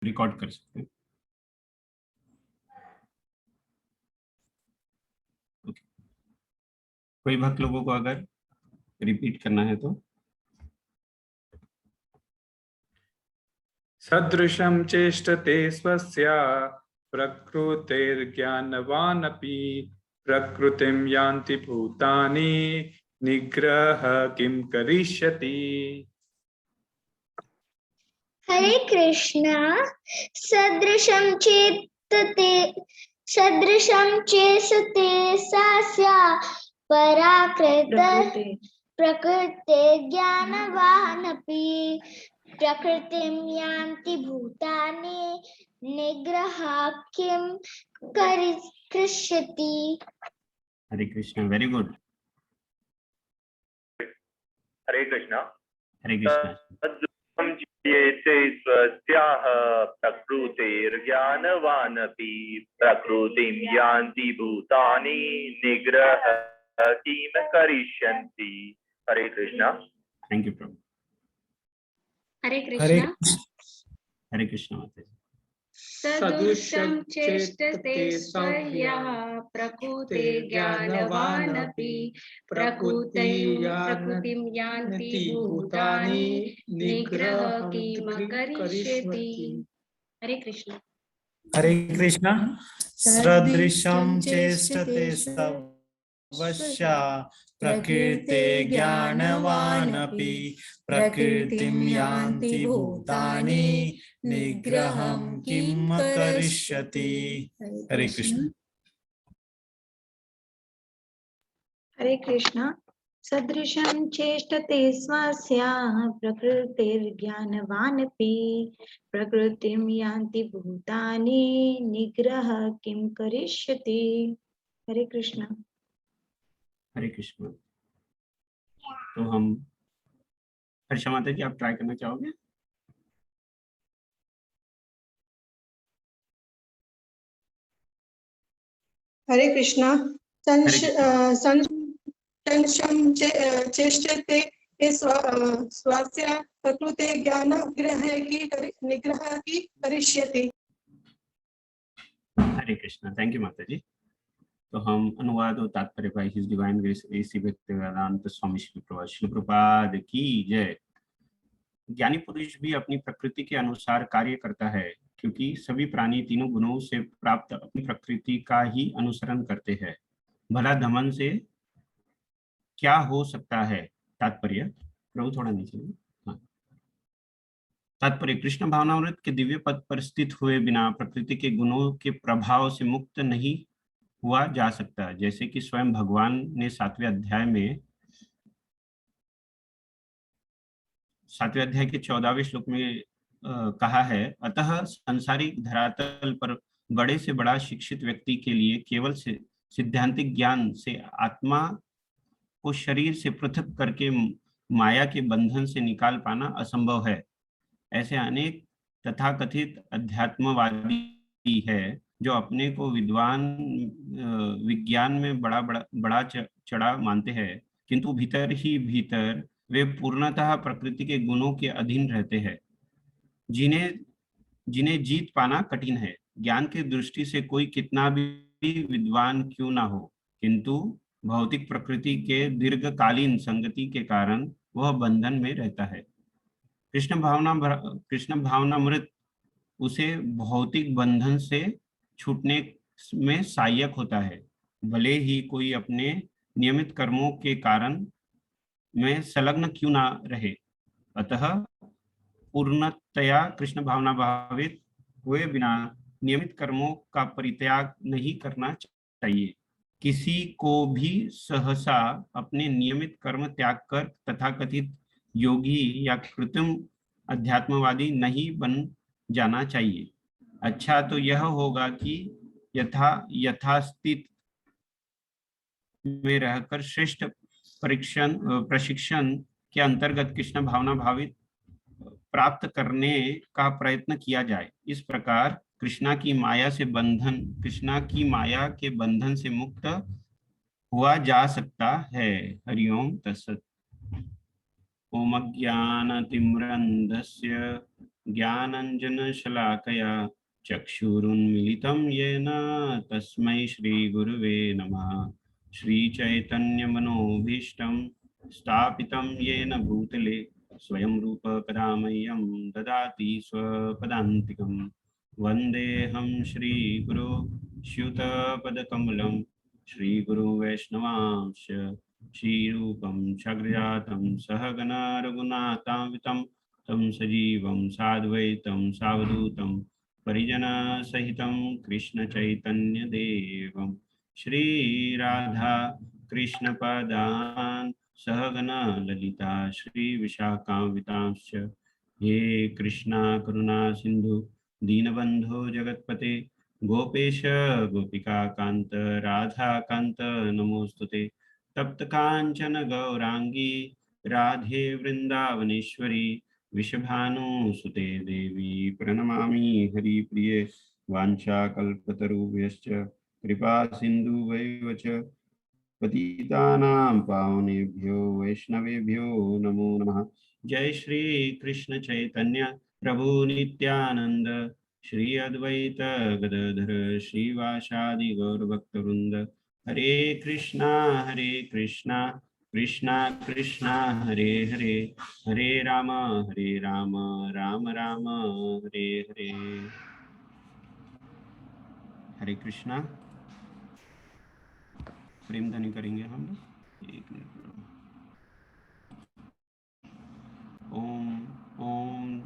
Record कर सकते हैं। ओके, कोई भक्त लोगों को अगर रिपीट करना है तो। सदृशं चेष्टते स्वस्य प्रकृतेर्ज्ञानवानपि प्रकृतिं यान्ति भूतानि निग्रह किं करिष्यति। हरे कृष्णा। सदृशं चेष्टते सास्या प्रकृते ज्ञानवानपि प्रकृतिं यान्ति भूतानि निग्रह किं करिष्यति। हरे कृष्णा, वेरी गुड। हरे कृष्णा। हरे कृष्णा। स्वस्याः प्रकृतिर्ज्ञानवानपि प्रकृतिं यान्ति भूतानि निग्रह किं करिष्यन्ति। हरे कृष्णा। थैंक यू प्रभु। हरे कृष्णा। हरे कृष्णा माता जी। सदृशं चेष्टते स्वयः प्रकृतिर्ज्ञानवानपि प्रकृतिं यान्ति भूतानि निग्रह किं करिष्यति। हरे कृष्ण। हरे कृष्णा। सदृशं चेष्टते स्वस्य प्रकृतिर्ज्ञानवानपि प्रकृतिं यान्ति भूतानि निग्रहं किं करिष्यति। हरे कृष्ण। हरे कृष्ण। सदृशं चेष्टते स्वस्याः प्रकृतिर्ज्ञानवानपि प्रकृतिं यान्ति भूतानि निग्रह किं करिष्यति। हरे कृष्ण। हरे कृष्ण। तो हम हर्षा माता जी, आप ट्राई करना चाहोगे? हरे कृष्णा। संशं चेष्टते स्वस्य प्रकृते निग्रह की करिष्यति। हरे कृष्णा, थैंक यू माता जी। तो हम अनुवाद और तात्पर्य भाई his divine grace AC Bhaktivedanta Swami Shri Prabhupada की जय। ज्ञानी पुरुष भी अपनी प्रकृति के अनुसार कार्य करता है, क्योंकि सभी प्राणी तीनों गुणों से प्राप्त अपनी प्रकृति का ही अनुसरण करते हैं। भला धमन से क्या हो सकता है? तात्पर्य प्रभु थोड़ा नीचे। हाँ, तात्पर्य कृष्ण भावनामृत के दिव्य पद पर स्थित हुए बिना प्रकृति के गुणों के प्रभाव से मुक्त नहीं हुआ जा सकता, जैसे कि स्वयं भगवान ने 7वें अध्याय के 14वें श्लोक में कहा है, अतः सांसारिक धरातल पर बड़े से बड़ा शिक्षित व्यक्ति के लिए केवल सिद्धांतिक ज्ञान से आत्मा को शरीर से पृथक करके माया के बंधन से निकाल पाना असंभव है। ऐसे अनेक तथाकथित अध्यात्मवादी है जो अपने को विज्ञान में बड़ा चढ़ा मानते हैं, किंतु भीतर ही भीतर वे पूर्णतः प्रकृति के गुणों के अधीन रहते हैं, जिन्हें जीत पाना कठिन है। ज्ञान की दृष्टि से कोई कितना भी विद्वान क्यों ना हो, किंतु भौतिक प्रकृति के दीर्घकालीन संगति के कारण वह बंधन में रहता है। कृष्ण भावनामृत उसे भौतिक बंधन से छूटने में सहायक होता है, भले ही कोई अपने नियमित कर्मों के कारण में संलग्न क्यों ना रहे। अतः पूर्णतया कृष्ण भावना भावित हुए बिना नियमित कर्मों का परित्याग नहीं करना चाहिए। किसी को भी सहसा अपने नियमित कर्म त्याग कर तथाकथित योगी या कृत्रिम अध्यात्मवादी नहीं बन जाना चाहिए। अच्छा तो यह होगा कि यथास्थित में रहकर श्रेष्ठ प्रशिक्षण के अंतर्गत कृष्ण भावना भावित प्राप्त करने का प्रयत्न किया जाए। इस प्रकार कृष्णा की माया के बंधन से मुक्त हुआ जा सकता है। हरिओम तत्सत्। ओम अज्ञानतिमिरन्धस्य ज्ञानाञ्जनशलाकया चक्षुरुन्मीलितं येन तस्मै श्रीगुरुवे नमः। श्रीचैतन्यमनोभीष्टं स्थापितं येन भूतले स्वयं रूप कदा मह्यं ददाति स्वपदान्तिकं। वन्देऽहं श्रीगुरो श्रुतपदकमलं श्रीगुरु वैष्णवांश श्रीरूपं साग्रजातं सहगना रघुनाथान्वितं तं सजीवं साद्वैतं सावधूतं परिजनसहितं कृष्णचैतन्यदेवं श्रीराधा कृष्णपदान् सहगना ललिता श्रीविशाखान्वितांश्च। हे कृष्णा करुणा सिन्धु दीनबन्धो जगत्पते गोपेश गोपिकान्त राधाकान्त नमोस्तुते। तप्त कांचन गौरांगी राधे वृंदावनेश्वरी विषभानुसुते देवी प्रणमामि हरिप्रिये। वाञ्छाकल्पतरुभ्यश्च कृपा सिन्धुभ्यैव च पतितानां पावनेभ्यो वैष्णवेभ्यो नमो नमः। जय श्री कृष्ण चैतन्य प्रभु नित्यानंद श्री अद्वैत गदाधर श्रीवासादि गौरभक्तवृंद। हरे कृष्णा कृष्णा कृष्णा हरे हरे, हरे राम राम राम हरे हरे। हरे कृष्णा। प्रेम ध्वनि करेंगे हम लोग। एक मिनट। ओम ओम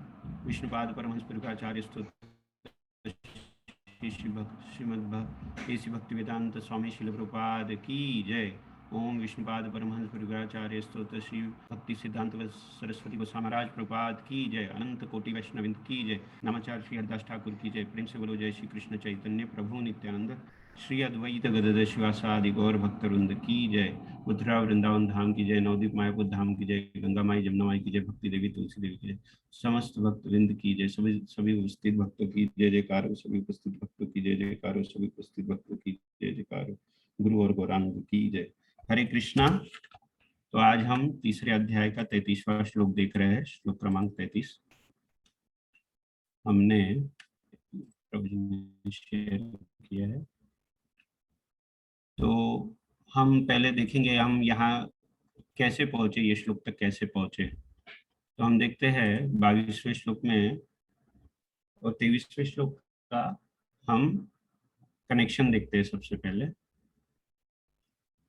विष्णुपाद परमहंस परिव्राजकाचार्य स्तोत्र श्रीमद् भक्तिवेदांत स्वामी श्रील प्रभुपाद की जय। ओम विष्णुपाद परमहंस परिव्राजकाचार्य स्तोत्र श्री भक्ति सिद्धांत सरस्वती गोस्वामी महाराज प्रभुपाद की जय। अनंत कोटि वैष्णविंद की जय। नमाचार्य श्री हरदास ठाकुर की जय। प्रेम से बोलो जय श्री कृष्ण चैतन्य प्रभु नित्यानंद श्री अद्वैत गदाधर शिवासादि गौर भक्तवृंद की जय। मथुरा वृंदावन धाम की जय। नवदीप मायापुर धाम की जय। गंगा माई जमुना माई की जय। भक्ति देवी तुलसी देवी की जय। समस्त भक्तवृंद की जय। सभी उपस्थित भक्तों की जय जयकार। सभी उपस्थित भक्तों की जय जयकार। सभी उपस्थित भक्तों की जय जयकार। गुरु और गौरांग की जय। हरे कृष्णा। तो आज हम तीसरे अध्याय का 33वां श्लोक देख रहे हैं। श्लोक क्रमांक 33 हमने प्रभु जी ने शेयर किया है। तो हम पहले देखेंगे हम यहाँ कैसे पहुंचे, ये श्लोक तक कैसे पहुंचे। तो हम देखते हैं 22वें श्लोक में और 23वें श्लोक का हम कनेक्शन देखते हैं सबसे पहले।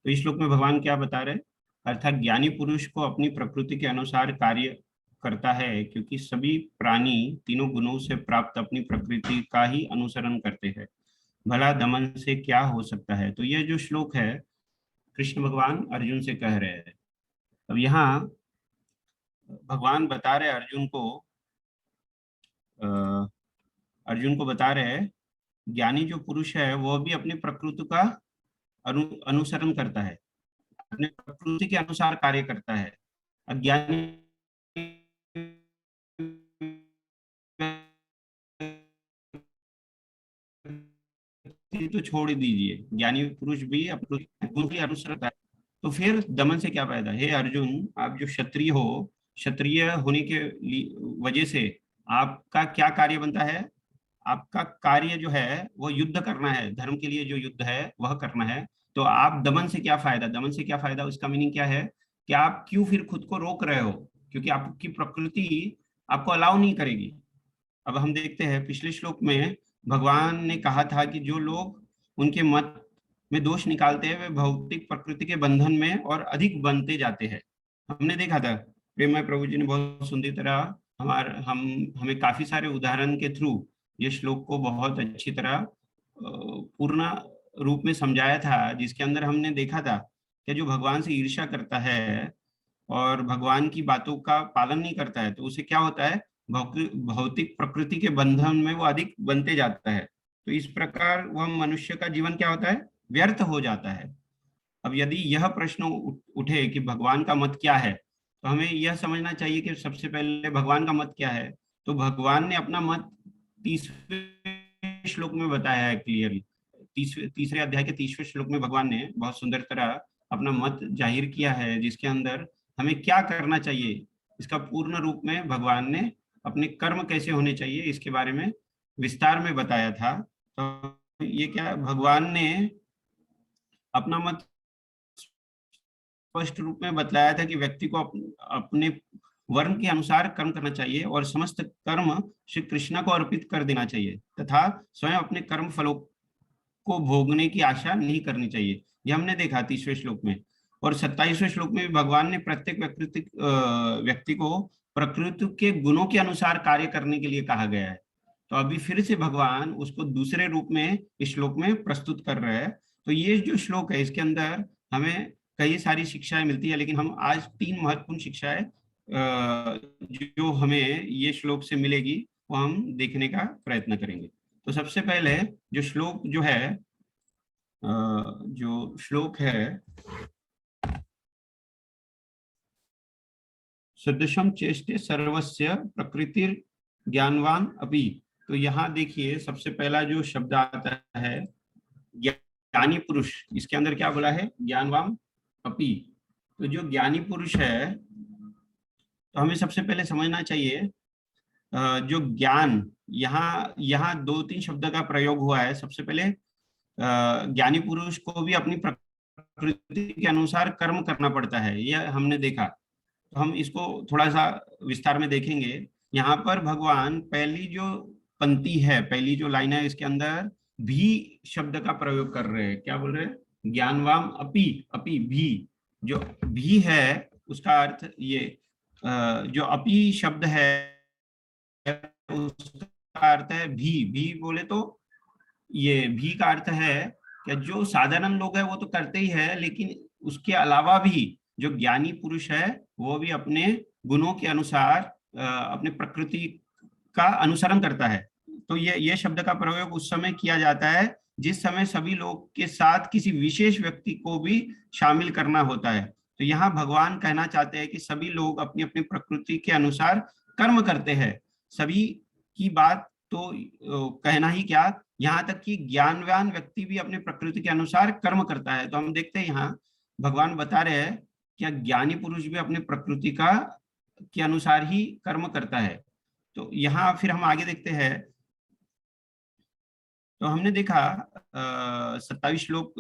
तो इस श्लोक में भगवान क्या बता रहे हैं, अर्थात ज्ञानी पुरुष को अपनी प्रकृति के अनुसार कार्य करता है, क्योंकि सभी प्राणी तीनों गुणों से प्राप्त अपनी प्रकृति का ही अनुसरण करते हैं। भला दमन से क्या हो सकता है। तो यह जो श्लोक है कृष्ण भगवान अर्जुन से कह रहे हैं। अब यहाँ भगवान बता रहे अर्जुन को बता रहे हैं ज्ञानी जो पुरुष है वह भी अपनी प्रकृति का अनुसरण करता है, अपने प्रकृति के अनुसार कार्य करता है। अज्ञानी तो छोड़ दीजिए, ज्ञानी पुरुष भी अपने गुरु की अनुसरण करता है। तो फिर दमन से क्या फायदा। हे अर्जुन, आप जो क्षत्रिय हो, क्षत्रिय होने के वजह से आपका क्या कार्य बनता है। आपका कार्य जो है वो युद्ध करना है, धर्म के लिए जो युद्ध है वह करना है। तो आप दमन से क्या फायदा, दमन से क्या फायदा, उसका मीनिंग क्या है कि आप क्यों फिर खुद को रोक रहे हो, क्योंकि आपकी प्रकृति आपको अलाउ नहीं करेगी। अब हम देखते हैं पिछले श्लोक में भगवान ने कहा था कि जो लोग उनके मत में दोष निकालते हैं वे भौतिक प्रकृति के बंधन में और अधिक बनते जाते हैं। हमने देखा था प्रेममय प्रभु जी ने बहुत सुंदर तरह हमें काफी सारे उदाहरण के थ्रू ये श्लोक को बहुत अच्छी तरह पूर्ण रूप में समझाया था, जिसके अंदर हमने देखा था कि जो भगवान से ईर्ष्या करता है और भगवान की बातों का पालन नहीं करता है तो उसे क्या होता है, भौतिक प्रकृति के बंधन में वो अधिक बनते जाता है। तो इस प्रकार वह मनुष्य का जीवन क्या होता है, व्यर्थ हो जाता है। अब यदि यह प्रश्न उठे कि भगवान का मत क्या है, तो हमें यह समझना चाहिए कि सबसे पहले भगवान का मत क्या है। तो भगवान ने अपना मत 30वें श्लोक में बताया है क्लियरली। तीसरे अध्याय के 30वें श्लोक में भगवान ने बहुत सुंदर तरह अपना मत जाहिर किया है, जिसके अंदर हमें क्या करना चाहिए इसका पूर्ण रूप में भगवान ने अपने कर्म कैसे होने चाहिए इसके बारे में विस्तार में बताया था। तो ये क्या भगवान ने अपना मत स्पष्ट रूप में बतलाया था कि व्यक्ति को अपने वर्ण के अनुसार कर्म करना चाहिए और समस्त कर्म श्री कृष्ण को अर्पित कर देना चाहिए तथा स्वयं अपने कर्म फलों को भोगने की आशा नहीं करनी चाहिए। यह हमने देखा 30वें श्लोक में। और 27वें श्लोक में भी भगवान ने प्रत्येक व्यक्ति को प्रकृति के गुणों के अनुसार कार्य करने के लिए कहा गया है। तो अभी फिर से भगवान उसको दूसरे रूप में इस श्लोक में प्रस्तुत कर रहे हैं। तो ये जो श्लोक है इसके अंदर हमें कई सारी शिक्षाएं मिलती है, लेकिन हम आज 3 महत्वपूर्ण शिक्षाएं जो हमें ये श्लोक से मिलेगी वो हम देखने का प्रयत्न करेंगे। तो सबसे पहले जो श्लोक है सदृशम चेष्टे सर्वस्य प्रकृतिर ज्ञानवान अपि। तो यहाँ देखिए सबसे पहला जो शब्द आता है ज्ञानी पुरुष, इसके अंदर क्या बोला है? ज्ञानवान अपि। तो जो ज्ञानी पुरुष है, तो हमें सबसे पहले समझना चाहिए जो ज्ञान, यहाँ 2-3 शब्द का प्रयोग हुआ है। सबसे पहले ज्ञानी पुरुष को भी अपनी प्रकृति के अनुसार कर्म करना पड़ता है, यह हमने देखा। तो हम इसको थोड़ा सा विस्तार में देखेंगे। यहाँ पर भगवान पहली जो पंक्ति है, पहली जो लाइन है, इसके अंदर भी शब्द का प्रयोग कर रहे हैं। क्या बोल रहे हैं? ज्ञानवाम अपि, अपि भी। जो भी है उसका अर्थ ये जो अपि शब्द है उसका अर्थ है भी बोले तो ये भी का अर्थ है कि जो साधारण लोग है वो तो करते ही है, लेकिन उसके अलावा भी जो ज्ञानी पुरुष है वो भी अपने गुणों के अनुसार अपने प्रकृति का अनुसरण करता है। तो ये शब्द का प्रयोग उस समय किया जाता है जिस समय सभी लोग के साथ किसी विशेष व्यक्ति को भी शामिल करना होता है। तो यहाँ भगवान कहना चाहते हैं कि सभी लोग अपनी अपनी प्रकृति के अनुसार कर्म करते हैं। सभी की बात तो कहना ही क्या, यहाँ तक कि ज्ञानवान व्यक्ति भी अपने प्रकृति के अनुसार कर्म करता है। तो हम देखते हैं यहाँ भगवान बता रहे हैं कि ज्ञानी पुरुष भी अपने प्रकृति के अनुसार ही कर्म करता है। तो यहाँ फिर हम आगे देखते हैं। तो हमने देखा 27 श्लोक,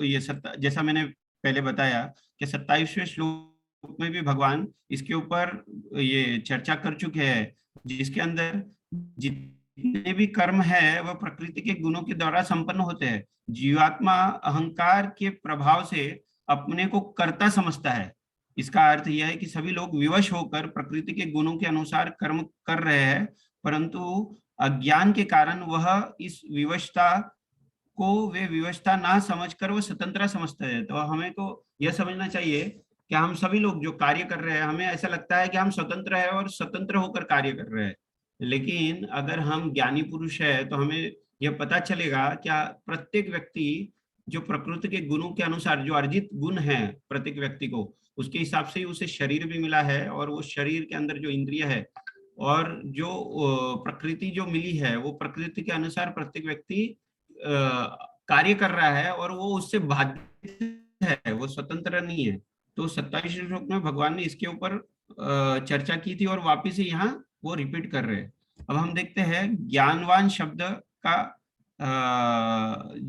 जैसा मैंने पहले बताया कि 27वें श्लोक में भी भगवान इसके ऊपर ये चर्चा कर चुके हैं, जिसके अंदर जितने भी कर्म है वह प्रकृति के गुणों के द्वारा संपन्न होते हैं। जीवात्मा अहंकार के प्रभाव से अपने को कर्ता समझता है। इसका अर्थ यह है कि सभी लोग विवश होकर प्रकृति के गुणों के अनुसार कर्म कर रहे हैं, परंतु अज्ञान के कारण वह इस विवशता को वे विवशता ना समझकर वो स्वतंत्र समझते हैं। तो हमें को यह समझना चाहिए कि हम सभी लोग जो कार्य कर रहे हैं, हमें ऐसा लगता है कि हम स्वतंत्र है और स्वतंत्र होकर कार्य कर रहे हैं, लेकिन अगर हम ज्ञानी पुरुष है तो हमें यह पता चलेगा क्या प्रत्येक व्यक्ति जो प्रकृति के गुणों के अनुसार जो अर्जित गुण है प्रत्येक व्यक्ति को, उसके हिसाब से ही उसे शरीर भी मिला है, और वो शरीर के अंदर जो इंद्रिय है और जो प्रकृति जो मिली है वो प्रकृति के अनुसार प्रत्येक व्यक्ति कार्य कर रहा है और वो उससे बाधित है, वो स्वतंत्र नहीं है। तो 27 श्लोक में भगवान ने इसके ऊपर चर्चा की थी और वापिस से यहाँ वो रिपीट कर रहे हैं। अब हम देखते हैं ज्ञानवान शब्द का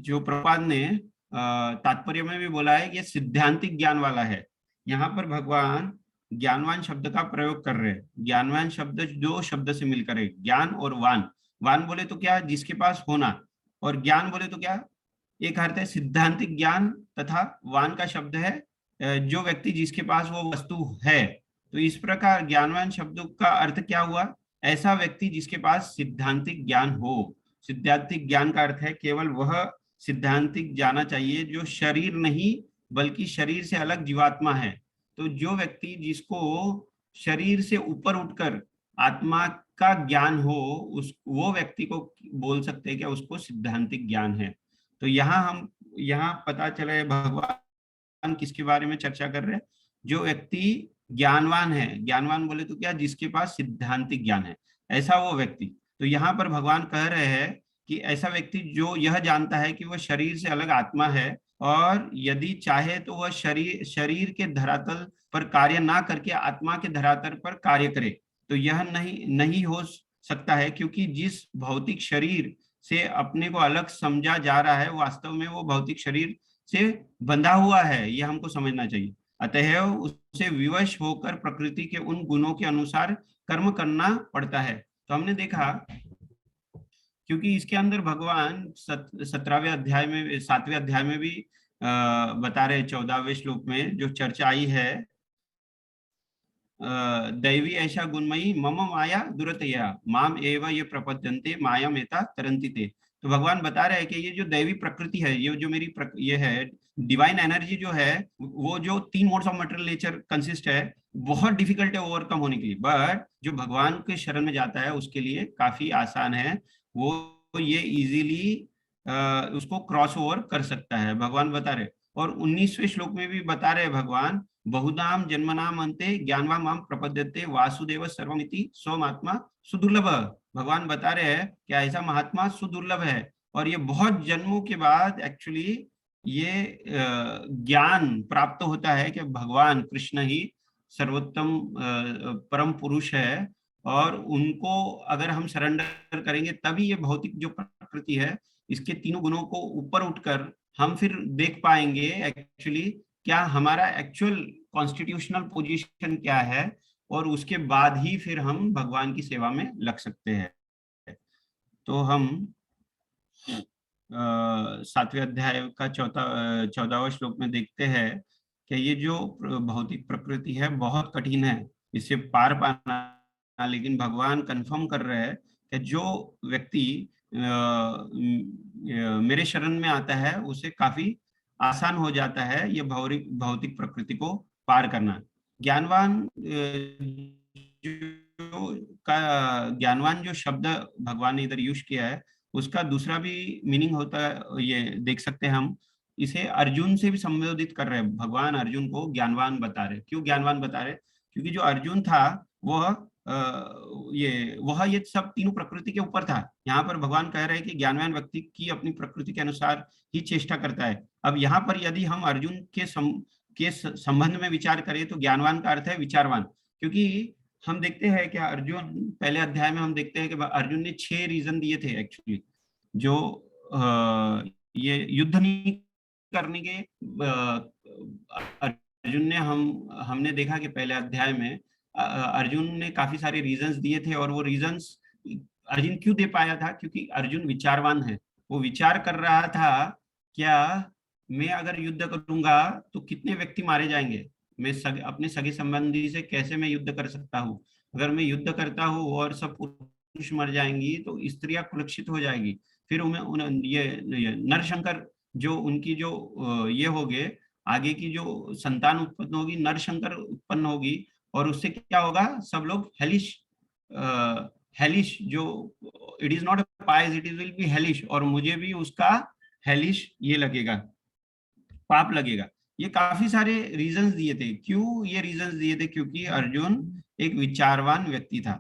जो प्रभुपाद ने तात्पर्य में भी बोला है कि सिद्धांतिक ज्ञान वाला है। यहाँ पर भगवान ज्ञानवान शब्द का प्रयोग कर रहे हैं। ज्ञानवान शब्द 2 शब्द से मिलकर है, ज्ञान और वान। वान बोले तो क्या? जिसके पास होना, और ज्ञान बोले तो क्या? एक अर्थ है सिद्धांतिक ज्ञान, तथा वान का शब्द है जो व्यक्ति जिसके पास वो वस्तु है। तो इस प्रकार ज्ञानवान शब्द का अर्थ क्या हुआ? ऐसा व्यक्ति जिसके पास सिद्धांतिक ज्ञान हो। सिद्धांतिक ज्ञान का अर्थ है केवल वह सिद्धांतिक जाना चाहिए जो शरीर नहीं बल्कि शरीर से अलग जीवात्मा है। तो जो व्यक्ति जिसको शरीर से ऊपर उठकर आत्मा का ज्ञान हो, वो व्यक्ति को बोल सकते हैं कि उसको सिद्धांतिक ज्ञान है। तो यहाँ पता चले भगवान किसके बारे में चर्चा कर रहे हैं? जो व्यक्ति ज्ञानवान है। ज्ञानवान बोले तो क्या? जिसके पास सिद्धांतिक ज्ञान है, ऐसा वो व्यक्ति। तो यहाँ पर भगवान कह रहे हैं कि ऐसा व्यक्ति जो यह जानता है कि वह शरीर से अलग आत्मा है, और यदि चाहे तो वह शरीर के धरातल पर कार्य ना करके आत्मा के धरातल पर कार्य करे। तो यह नहीं हो सकता है, क्योंकि जिस भौतिक शरीर से अपने को अलग समझा जा रहा है वास्तव में वो भौतिक शरीर से बंधा हुआ है, ये हमको समझना चाहिए। अतः उसे विवश होकर प्रकृति के उन गुणों के अनुसार कर्म करना पड़ता है। तो हमने देखा, क्योंकि इसके अंदर भगवान 17वें अध्याय में 7वें अध्याय में भी बता रहे, 14वें श्लोक में जो चर्चा आई है, दैवी ऐसा गुणमयी मम माया दुरतया माम एव ये प्रपद्यन्ते माया मेता तरंति ते। तो भगवान बता रहे हैं कि ये जो दैवी प्रकृति है, ये जो मेरी ये है डिवाइन एनर्जी जो है, वो जो 3 modes of material nature consist है, बहुत डिफिकल्ट है ओवरकम होने के लिए, बट जो भगवान के शरण में जाता है उसके लिए काफी आसान है, वो ये इजीली उसको क्रॉस ओवर कर सकता है, भगवान बता रहे। और 19वें श्लोक में भी बता रहे भगवान, बहुधाम जन्मनाम अंते ज्ञानवा माम प्रपद्यते वासुदेव सर्वमिति स्वमात्मा सुदुर्लभ। भगवान बता रहे हैं कि ऐसा महात्मा सुदुर्लभ है, और ये बहुत जन्मों के बाद एक्चुअली ये ज्ञान प्राप्त होता है कि भगवान कृष्ण ही सर्वोत्तम परम पुरुष है, और उनको अगर हम सरेंडर करेंगे तभी ये भौतिक जो प्रकृति है इसके तीनों गुणों को ऊपर उठकर हम फिर देख पाएंगे एक्चुअली क्या हमारा एक्चुअल कॉन्स्टिट्यूशनल पोजीशन क्या है, और उसके बाद ही फिर हम भगवान की सेवा में लग सकते हैं। तो हम 7वें अध्याय का 14वां श्लोक में देखते हैं कि ये जो भौतिक प्रकृति है बहुत कठिन है इससे पार पाना, लेकिन भगवान कंफर्म कर रहे हैं कि जो व्यक्ति मेरे शरण में आता है उसे काफी आसान हो जाता है ये भौतिक प्रकृति को पार करना। ज्ञानवान जो शब्द भगवान ने इधर यूज किया है उसका दूसरा भी मीनिंग होता है, ये देख सकते हैं हम इसे अर्जुन से भी संबोधित कर रहे हैं। भगवान अर्जुन को ज्ञानवान बता रहे। क्यों ज्ञानवान बता रहे? क्योंकि जो अर्जुन था वह ये सब तीनों प्रकृति के ऊपर था। यहाँ पर भगवान कह रहे हैं कि ज्ञानवान व्यक्ति की अपनी प्रकृति के अनुसार ही चेष्टा करता है। अब यहाँ पर यदि हम अर्जुन के संबंध में विचार करें तो ज्ञानवान का अर्थ है विचारवान, क्योंकि हम देखते हैं कि अर्जुन पहले अध्याय में हम देखते हैं कि अर्जुन ने 6 रीजन दिए थे एक्चुअली, जो ये युद्ध नहीं करने के अर्जुन ने हमने देखा कि पहले अध्याय में अर्जुन ने काफी सारे रीजंस दिए थे, और वो रीजंस अर्जुन क्यों दे पाया था? क्योंकि अर्जुन विचारवान है। वो विचार कर रहा था क्या मैं अगर युद्ध करूंगा तो कितने व्यक्ति मारे जाएंगे, मैं अपने सगे संबंधी से कैसे मैं युद्ध कर सकता हूँ, अगर मैं युद्ध करता हूँ और सब पुरुष मर जाएंगी तो स्त्रियां कुलक्षित हो जाएगी, फिर ये नरशंकर जो उनकी जो ये हो गए आगे की जो संतान उत्पन्न होगी नरशंकर उत्पन्न होगी, और उससे क्या होगा, सब लोग हेलिश जो it is not pies it is will be hellish, और मुझे भी उसका हेलिश ये लगेगा, पाप लगेगा। ये काफी सारे रीजंस दिए थे। क्यों ये रीजंस दिए थे? क्योंकि अर्जुन एक विचारवान व्यक्ति था।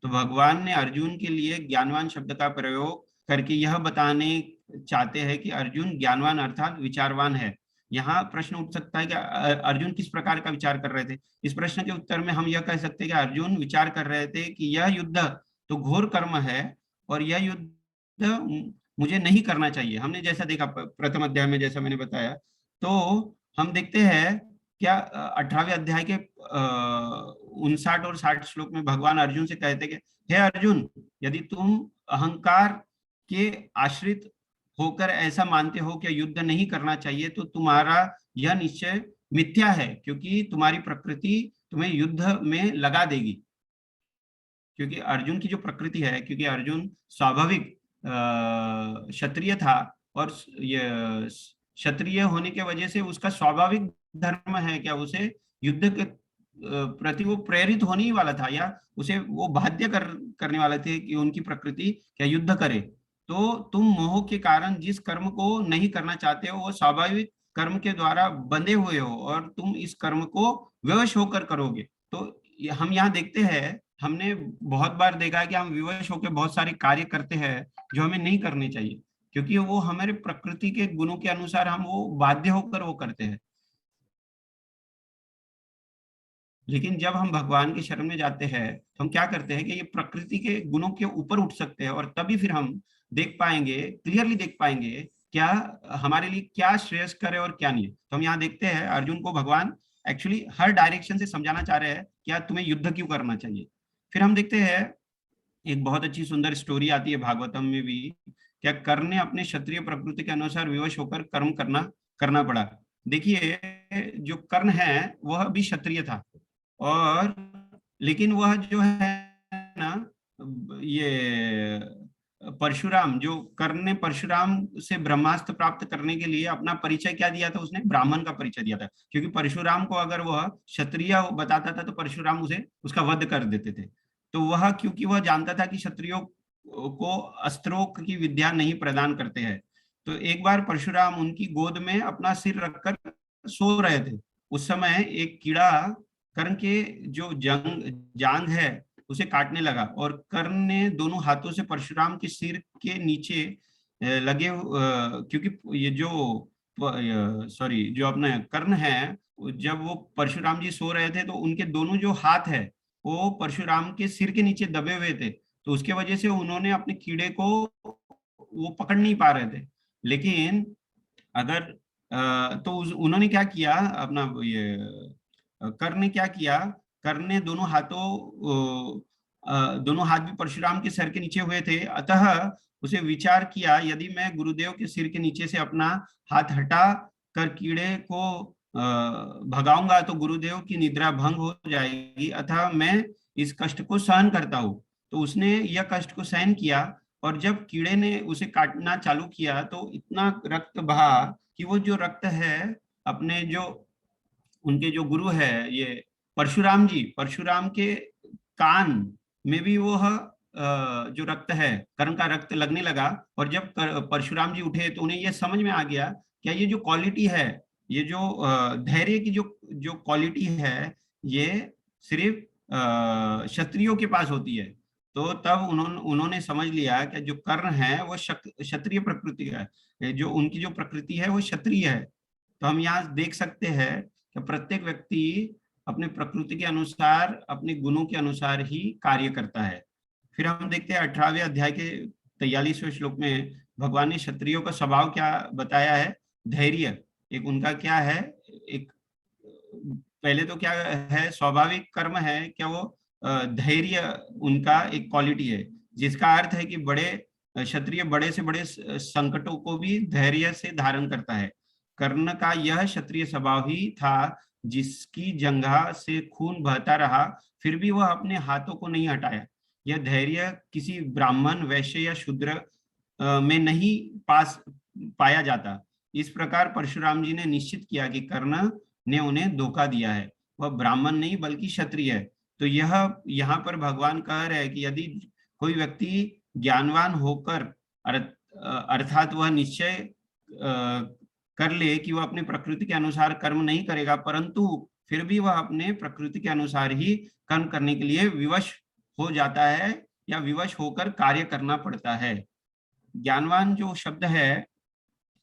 तो भगवान ने अर्जुन के लिए ज्ञानवान शब्द का प्रयोग करके यह बताने चाहते हैं कि अर्जुन ज्ञानवान अर्थात विचारवान है। यहाँ प्रश्न उठ सकता है कि अर्जुन किस प्रकार का विचार कर रहे थे। इस प्रश्न के उत्तर में हम यह कह सकते हैं कि अर्जुन विचार कर रहे थे कि यह युद्ध तो घोर कर्म है और यह युद्ध मुझे नहीं करना चाहिए। हमने जैसा देखा प्रथम अध्याय में, जैसा मैंने बताया, तो हम देखते हैं क्या 18वें अध्याय के 59 और 60 श्लोक में भगवान अर्जुन से कहते कि हे अर्जुन, यदि तुम अहंकार के आश्रित होकर ऐसा मानते हो कि युद्ध नहीं करना चाहिए तो तुम्हारा यह निश्चय मिथ्या है, क्योंकि तुम्हारी प्रकृति तुम्हें युद्ध में लगा देगी। क्योंकि अर्जुन की जो प्रकृति है, क्योंकि अर्जुन स्वाभाविक क्षत्रिय था, और ये क्षत्रिय होने के वजह से उसका स्वाभाविक धर्म है क्या उसे युद्ध के प्रति वो प्रेरित होने ही वाला था, या उसे वो बाध्य करने वाले थे कि उनकी प्रकृति क्या युद्ध करे। तो तुम मोह के कारण जिस कर्म को नहीं करना चाहते हो वो स्वाभाविक कर्म के द्वारा बंधे हुए हो, और तुम इस कर्म को विवश होकर करोगे। तो हम यहाँ देखते हैं, हमने बहुत बार देखा है कि हम विवश होकर बहुत सारे कार्य करते हैं जो हमें नहीं करने चाहिए, क्योंकि वो हमारे प्रकृति के गुणों के अनुसार हम वो बाध्य होकर वो करते हैं। लेकिन जब हम भगवान की शरण में जाते हैं तो हम क्या करते हैं कि ये प्रकृति के गुणों के ऊपर उठ सकते हैं, और तभी फिर हम देख पाएंगे, क्लियरली देख पाएंगे क्या हमारे लिए क्या श्रेयस्कर है और क्या नहीं है। तो हम यहाँ देखते हैं अर्जुन को भगवान एक्चुअली हर डायरेक्शन से समझाना चाह रहे हैं क्या तुम्हें युद्ध क्यों करना चाहिए। फिर हम देखते हैं एक बहुत अच्छी सुंदर स्टोरी आती है भागवतम में भी, क्या कर्ण ने अपने क्षत्रिय प्रकृति के अनुसार विवश होकर कर्म करना पड़ा। देखिए जो कर्ण है वह भी क्षत्रिय था, और लेकिन वह जो है ना, ये परशुराम, जो कर्ण ने परशुराम से ब्रह्मास्त्र प्राप्त करने के लिए अपना परिचय क्या दिया था, उसने ब्राह्मण का परिचय दिया था, क्योंकि परशुराम को अगर वह क्षत्रिय बताता था तो परशुराम उसे उसका वध कर देते थे। तो वह क्योंकि वह जानता था कि क्षत्रियों को अस्त्रों की विद्या नहीं प्रदान करते हैं, तो एक बार परशुराम उनकी गोद में अपना सिर रखकर सो रहे थे। उस समय एक कीड़ा कर्ण के जो जांग है उसे काटने लगा, और कर्ण ने दोनों हाथों से परशुराम के सिर के नीचे लगे, क्योंकि ये जो जो अपने कर्ण है, जब वो परशुराम जी सो रहे थे तो उनके दोनों जो हाथ है वो परशुराम के सिर के नीचे दबे हुए थे, तो उसके वजह से उन्होंने अपने कीड़े को वो पकड़ नहीं पा रहे थे। लेकिन अगर तो उन्होंने क्या किया, अपना ये कर्ण ने क्या किया, कर्ण ने दोनों हाथ भी परशुराम के सर के नीचे हुए थे, अतः उसे विचार किया यदि मैं गुरुदेव के सिर के नीचे से अपना हाथ हटा कर कीड़े को भगाऊंगा तो गुरुदेव की निद्रा भंग हो जाएगी, अतः मैं इस कष्ट को सहन करता हूँ। तो उसने यह कष्ट को सहन किया, और जब कीड़े ने उसे काटना चालू किया तो इतना रक्त बहा कि वो जो रक्त है अपने जो उनके जो गुरु है ये परशुराम जी, परशुराम के कान में भी वो जो रक्त है कर्ण का रक्त लगने लगा। और जब परशुराम जी उठे तो उन्हें यह समझ में आ गया क्या ये जो क्वालिटी है, ये जो धैर्य की जो क्वालिटी है, ये सिर्फ क्षत्रियों के पास होती है। तो तब उन्होंने समझ लिया कि जो कर्ण है वो क्षत्रिय प्रकृति का है, जो उनकी जो प्रकृति है वो क्षत्रिय है। तो हम यहाँ देख सकते हैं कि प्रत्येक व्यक्ति अपने प्रकृति के अनुसार, अपने गुणों के अनुसार ही कार्य करता है। फिर हम देखते हैं 18वें अध्याय के 43वें श्लोक में भगवान ने क्षत्रियों का स्वभाव क्या बताया है, धैर्य एक उनका क्या है, एक पहले तो क्या है, स्वाभाविक कर्म है क्या, वो धैर्य उनका एक क्वालिटी है, जिसका अर्थ है कि क्षत्रिय बड़े से बड़े संकटों को भी धैर्य से धारण करता है। कर्ण का यह क्षत्रिय स्वभाव ही था जिसकी जंघा से खून बहता रहा फिर भी वह अपने हाथों को नहीं हटाया। यह धैर्य किसी ब्राह्मण, वैश्य या शूद्र में नहीं पाया जाता। इस प्रकार परशुराम जी ने निश्चित किया कि कर्ण ने उन्हें धोखा दिया है, वह ब्राह्मण नहीं बल्कि क्षत्रिय है। तो यह यहाँ पर भगवान कह रहे हैं कि यदि कोई व्यक्ति ज्ञानवान होकर अर्थात वह निश्चय कर ले कि वह अपने प्रकृति के अनुसार कर्म नहीं करेगा, परंतु फिर भी वह अपने प्रकृति के अनुसार ही कर्म करने के लिए विवश हो जाता है या विवश होकर कार्य करना पड़ता है। ज्ञानवान जो शब्द है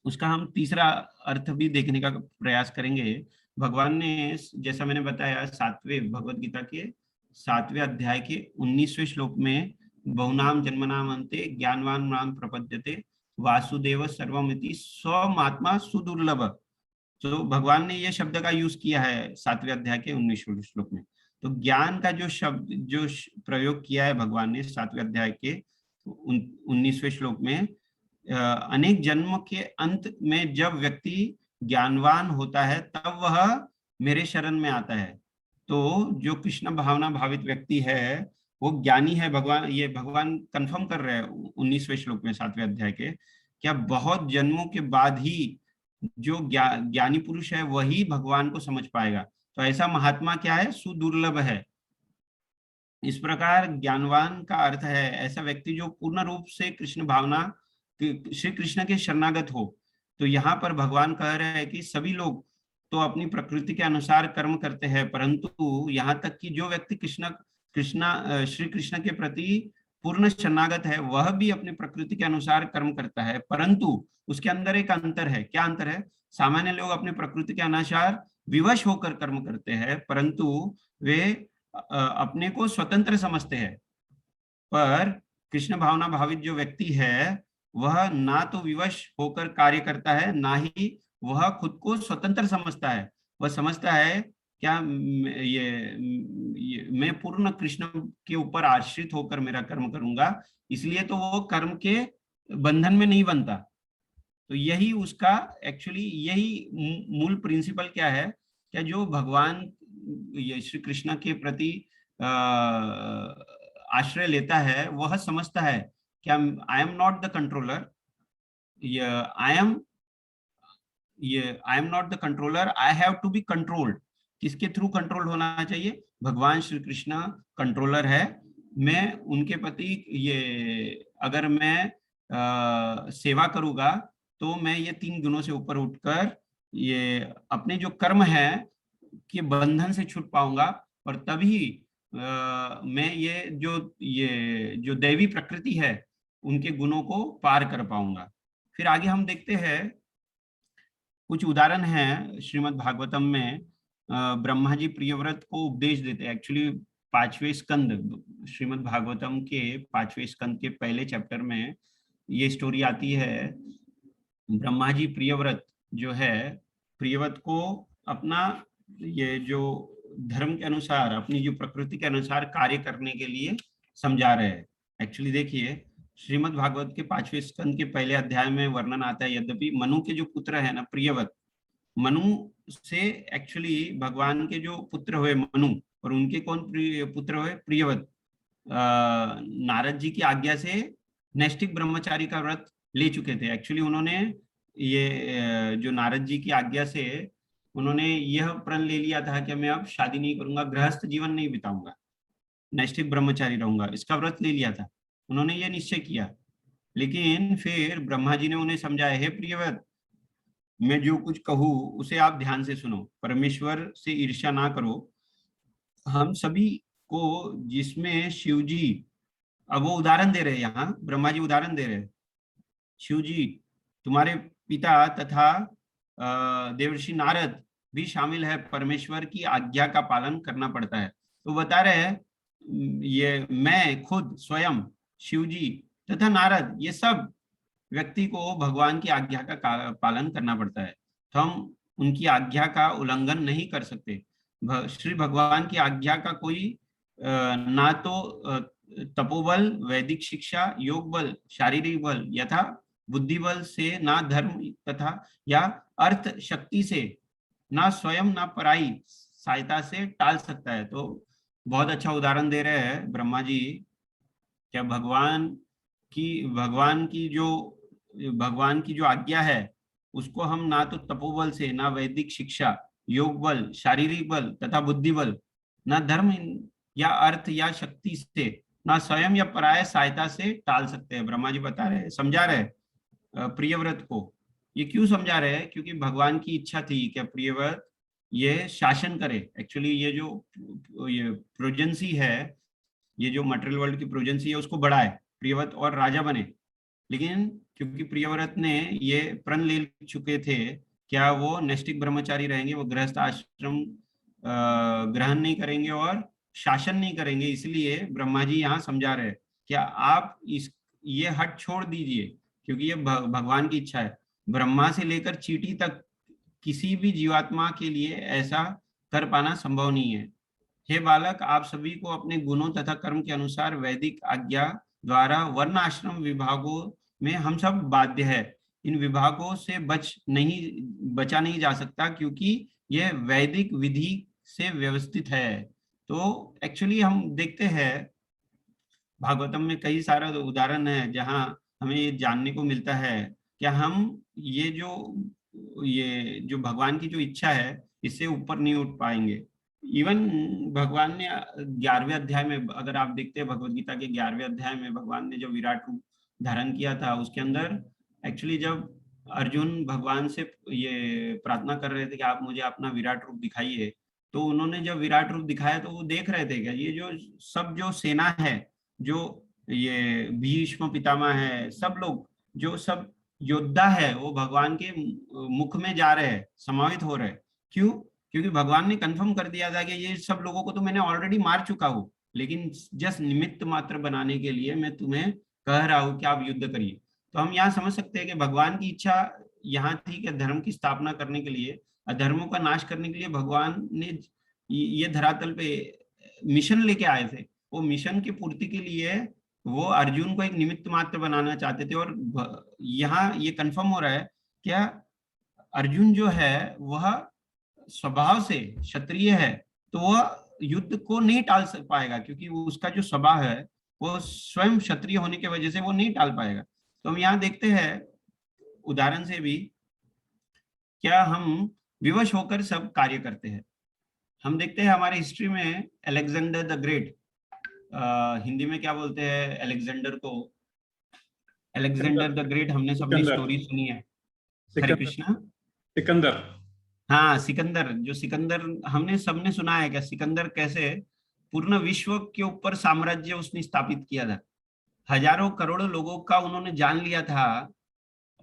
उसका हम तीसरा अर्थ भी देखने का प्रयास करेंगे। भगवान ने, जैसा मैंने बताया, 7वें भगवत गीता के 7वें अध्याय के 19वें श्लोक में बहुनाम जन्मनाम अन्ते ज्ञानवान नाम प्रपद्यते वासुदेव सर्वमिति स्वमात्मा सुदुर्लभ। तो भगवान ने यह शब्द का यूज किया है 7वें अध्याय के 19वें श्लोक में। तो ज्ञान का जो शब्द जो प्रयोग किया है भगवान ने 7वें अध्याय के 19वें श्लोक में, अनेक जन्म के अंत में जब व्यक्ति ज्ञानवान होता है तब वह मेरे शरण में आता है। तो जो कृष्ण भावना भावित व्यक्ति है वो ज्ञानी है। भगवान कंफर्म कर रहे हैं 19वें श्लोक में 7वें अध्याय के, क्या बहुत जन्मों के बाद ही जो ज्ञानी पुरुष है वही भगवान को समझ पाएगा। तो ऐसा महात्मा क्या है, सुदुर्लभ है। इस प्रकार ज्ञानवान का अर्थ है ऐसा व्यक्ति जो पूर्ण रूप से कृष्ण भावना, श्री कृष्ण के शरणागत हो। तो यहाँ पर भगवान कह रहे हैं कि सभी लोग तो अपनी प्रकृति के अनुसार कर्म करते हैं, परंतु यहाँ तक कि जो व्यक्ति श्री कृष्ण के प्रति पूर्ण शरणागत है वह भी अपनी प्रकृति के अनुसार कर्म करता है, परंतु उसके अंदर एक अंतर है। क्या अंतर है? सामान्य लोग अपने प्रकृति के अनुसार विवश होकर कर्म करते हैं, परंतु वे अपने को स्वतंत्र समझते हैं। पर कृष्ण भावना भावित जो व्यक्ति है वह ना तो विवश होकर कार्य करता है, ना ही वह खुद को स्वतंत्र समझता है। वह समझता है क्या ये मैं पूर्ण कृष्ण के ऊपर आश्रित होकर मेरा कर्म करूंगा, इसलिए तो वो कर्म के बंधन में नहीं बनता। तो यही उसका एक्चुअली यही मूल प्रिंसिपल क्या है, क्या जो भगवान ये श्री कृष्ण के प्रति आश्रय लेता है वह समझता है क्या I am not the controller, I am not the controller, I have to be controlled. किसके थ्रू कंट्रोल होना चाहिए? भगवान श्री कृष्ण कंट्रोलर है। मैं उनके प्रति ये अगर मैं सेवा करूंगा तो मैं ये 3 गुणों से ऊपर उठकर ये अपने जो कर्म है के बंधन से छूट पाऊंगा, और तभी मैं ये जो दैवी प्रकृति है उनके गुणों को पार कर पाऊंगा। फिर आगे हम देखते हैं कुछ उदाहरण हैं श्रीमद् भागवतम में। ब्रह्मा जी प्रियव्रत को उपदेश देते हैं। एक्चुअली 5वें स्कंद, श्रीमद् भागवतम के 5वें स्कंद के पहले चैप्टर में ये स्टोरी आती है। ब्रह्मा जी प्रियव्रत जो है, प्रियव्रत को अपना ये जो धर्म के अनुसार, अपनी जो प्रकृति के अनुसार कार्य करने के लिए समझा रहे हैं। एक्चुअली देखिए श्रीमद् भागवत के 5वें स्कंद के पहले अध्याय में वर्णन आता है, यद्यपि मनु के जो पुत्र है ना प्रियव्रत, मनु से एक्चुअली भगवान के जो पुत्र हुए मनु, और उनके कौन पुत्र हुए? प्रियव्रत। नारद जी की आज्ञा से नैष्ठिक ब्रह्मचारी का व्रत ले चुके थे। एक्चुअली उन्होंने ये जो नारद जी की आज्ञा से उन्होंने यह प्रण ले लिया था कि मैं अब शादी नहीं करूंगा, गृहस्थ जीवन नहीं बिताऊंगा, नैष्ठिक ब्रह्मचारी रहूंगा, इसका व्रत ले लिया था। उन्होंने ये निश्चय किया। लेकिन फिर ब्रह्मा जी ने उन्हें समझाया, हे प्रियव्रत, मैं जो कुछ कहूँ उसे आप ध्यान से सुनो, परमेश्वर से ईर्ष्या ना करो। हम सभी को जिसमें शिव जी, अब वो उदाहरण दे रहे हैं, यहाँ ब्रह्मा जी उदाहरण दे रहे हैं, शिव जी तुम्हारे पिता तथा देवर्षि नारद भी शामिल है, परमेश्वर की आज्ञा का पालन करना पड़ता है। तो बता रहे हैं ये मैं खुद स्वयं शिव जी तथा नारद, ये सब व्यक्ति को भगवान की आज्ञा का पालन करना पड़ता है। तो हम उनकी आज्ञा का उल्लंघन नहीं कर सकते। श्री भगवान की आज्ञा का कोई ना तो तपोबल, वैदिक शिक्षा, योग बल, शारीरिक बल यथा बुद्धि बल से, ना धर्म तथा या अर्थ शक्ति से, ना स्वयं ना पराई सहायता से टाल सकता है। तो बहुत अच्छा उदाहरण दे रहे हैं ब्रह्मा जी। क्या भगवान की जो आज्ञा है उसको हम ना तो तपोबल से, ना वैदिक शिक्षा, योग बल, शारीरिक बल तथा बुद्धि बल, ना धर्म या अर्थ या शक्ति से, ना स्वयं या पराय सहायता से टाल सकते हैं। ब्रह्मा जी बता रहे हैं, समझा रहे प्रियव्रत को। ये क्यों समझा रहे हैं? क्योंकि भगवान की इच्छा थी कि प्रियव्रत ये शासन करे। एक्चुअली ये प्रोजेंसी है, ये जो मटेरियल वर्ल्ड की प्रोजेंसी है उसको बढ़ाए, प्रियव्रत और राजा बने। लेकिन क्योंकि प्रियव्रत ने ये प्रण ले चुके थे, क्या वो नैष्ठिक ब्रह्मचारी रहेंगे, वो गृहस्थ आश्रम ग्रहण नहीं करेंगे और शासन नहीं करेंगे, इसलिए ब्रह्मा जी यहाँ समझा रहे हैं क्या आप ये हट छोड़ दीजिए, क्योंकि ये भगवान की इच्छा है। ब्रह्मा से लेकर चींटी तक किसी भी जीवात्मा के लिए ऐसा कर पाना संभव नहीं है। हे बालक, आप सभी को अपने गुणों तथा कर्म के अनुसार वैदिक आज्ञा द्वारा वर्ण आश्रम विभागों में हम सब बाध्य है। इन विभागों से बचा नहीं जा सकता, क्योंकि यह वैदिक विधि से व्यवस्थित है। तो एक्चुअली हम देखते हैं भागवतम में कई सारे उदाहरण है जहां हमें ये जानने को मिलता है कि हम ये जो भगवान की जो इच्छा है इससे ऊपर नहीं उठ पाएंगे। इवन भगवान ने 11वें अध्याय में, अगर आप देखते हैं भगवद गीता के 11वें अध्याय में, भगवान ने जो विराट रूप धारण किया था उसके अंदर एक्चुअली जब अर्जुन भगवान से ये प्रार्थना कर रहे थे कि आप मुझे अपना विराट रूप दिखाइए, तो उन्होंने जब विराट रूप दिखाया तो वो देख रहे थे कि ये जो सेना है, जो ये भीष्म पितामह है, सब लोग जो सब योद्धा है वो भगवान के मुख में जा रहे हैं, समाहित हो रहे हैं। क्यों? क्योंकि भगवान ने कंफर्म कर दिया था कि ये सब लोगों को तो मैंने ऑलरेडी मार चुका हूँ, लेकिन जस्ट निमित्त मात्र बनाने के लिए मैं तुम्हें कह रहा हूँ कि आप युद्ध करिए। तो हम यहाँ समझ सकते हैं कि भगवान की इच्छा यहाँ थी कि धर्म की स्थापना करने के लिए, अधर्मों का नाश करने के लिए भगवान ने ये धरातल पे मिशन लेके आए थे। वो मिशन की पूर्ति के लिए वो अर्जुन को एक निमित्त मात्र बनाना चाहते थे। और यहाँ ये कंफर्म हो रहा है क्या अर्जुन जो है वह स्वभाव से क्षत्रिय है, तो वह युद्ध को नहीं टाल पाएगा, क्योंकि वो उसका जो स्वभाव है वो स्वयं क्षत्रिय होने की वजह से वो नहीं टाल पाएगा। तो हम यहाँ देखते हैं उदाहरण से भी क्या हम विवश होकर सब कार्य करते हैं। हम देखते हैं हमारे हिस्ट्री में अलेक्जेंडर द ग्रेट, हिंदी में क्या बोलते हैं अलेक्जेंडर को, अलेक्जेंडर द ग्रेट, हमने सबने स्टोरी सुनी है। हरे कृष्णा। सिकंदर। हाँ सिकंदर, जो सिकंदर हमने सबने सुना है क्या सिकंदर कैसे पूर्ण विश्व के ऊपर साम्राज्य उसने स्थापित किया था। हजारों करोड़ों लोगों का उन्होंने जान लिया था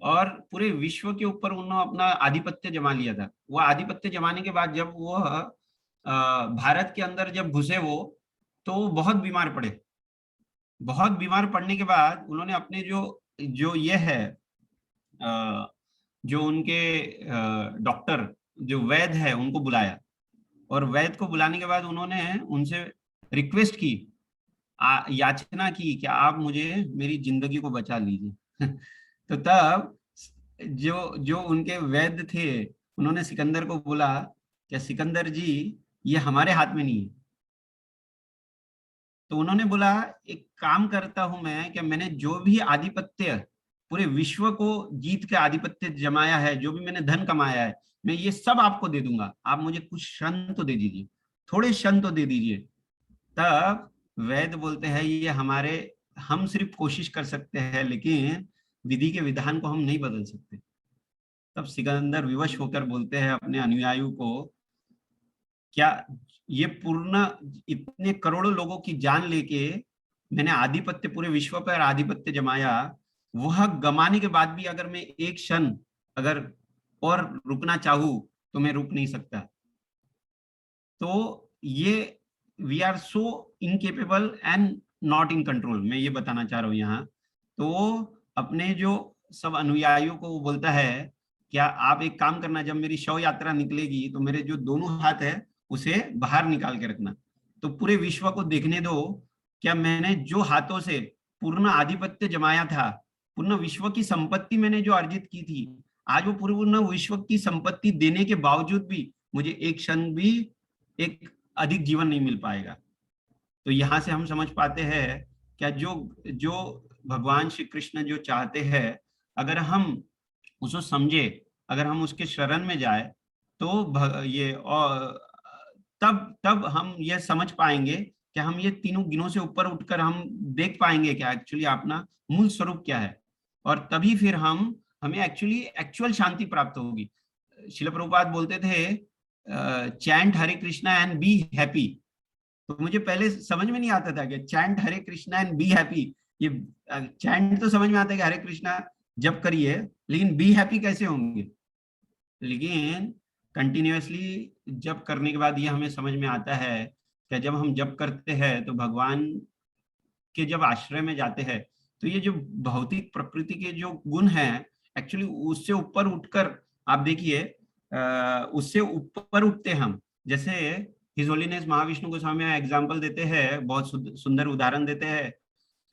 और पूरे विश्व के ऊपर उन्होंने अपना आधिपत्य जमा लिया था। वो आधिपत्य जमाने के बाद जब वो भारत के अंदर जब घुसे वो, तो बहुत बीमार पड़े। बहुत बीमार पड़ने के बाद उन्होंने अपने जो ये है जो उनके डॉक्टर जो वैद्य है उनको बुलाया, और वैद्य को बुलाने के बाद उन्होंने उनसे रिक्वेस्ट की, याचना की कि आप मुझे मेरी जिंदगी को बचा लीजिए। तो तब जो उनके वैद्य थे उन्होंने सिकंदर को बोला कि सिकंदर जी ये हमारे हाथ में नहीं है। तो उन्होंने बोला एक काम करता हूं मैं कि मैंने जो भी आधिपत्य पूरे विश्व को जीत के आधिपत्य जमाया है, जो भी मैंने धन कमाया है, मैं ये सब आपको दे दूंगा, आप मुझे कुछ क्षण तो दे दीजिए, थोड़े क्षण तो दे दीजिए। तब वैद्य बोलते हैं ये हम सिर्फ कोशिश कर सकते हैं, लेकिन विधि के विधान को हम नहीं बदल सकते। तब सिकंदर विवश होकर बोलते हैं अपने अनुयायियों को, क्या ये पूर्ण इतने करोड़ों लोगों की जान लेके मैंने आधिपत्य पूरे विश्व पर आधिपत्य जमाया, वह गमाने के बाद भी अगर मैं एक क्षण अगर और रुकना चाहूं तो मैं रुक नहीं सकता। तो ये we are so incapable and not in control, मैं ये बताना चाह रहा हूँ यहाँ। तो अपने जो सब अनुयायियों को वो बोलता है क्या आप एक काम करना, जब मेरी शव यात्रा निकलेगी तो मेरे जो दोनों हाथ है उसे बाहर निकाल के रखना, तो पूरे विश्व को देखने दो क्या मैंने जो हाथों से पूर्ण आधिपत्य जमाया था, पूर्ण विश्व की संपत्ति मैंने जो अर्जित की थी, आज वो पूर्ण विश्व की संपत्ति देने के बावजूद भी मुझे एक क्षण भी एक अधिक जीवन नहीं मिल पाएगा। तो यहाँ से हम समझ पाते हैं क्या जो भगवान श्री कृष्ण जो चाहते हैं, अगर हम उसको समझे, अगर हम उसके शरण में जाए, तो ये तब हम ये समझ पाएंगे कि हम ये तीनों गुणों से ऊपर उठकर हम देख पाएंगे कि एक्चुअली अपना मूल स्वरूप क्या है, और तभी फिर हमें एक्चुअल शांति प्राप्त होगी। श्रील प्रभुपाद बोलते थे chant Hare Krishna and be happy. तो मुझे पहले समझ में नहीं आता था कि chant Hare Krishna and be happy, ये चैंट तो समझ में आता है कि हरे कृष्णा जप करिए, लेकिन बी हैप्पी कैसे होंगे। लेकिन कंटिन्यूअसली जप करने के बाद ये हमें समझ में आता है कि जब हम जप करते हैं तो भगवान के जब आश्रय में जाते हैं, तो ये जो भौतिक प्रकृति के जो गुण हैं एक्चुअली उससे ऊपर उठकर आप देखिए उससे ऊपर उठते हम। जैसे his holiness Mahavishnu Goswami example देते हैं, बहुत सुंदर उदाहरण देते हैं,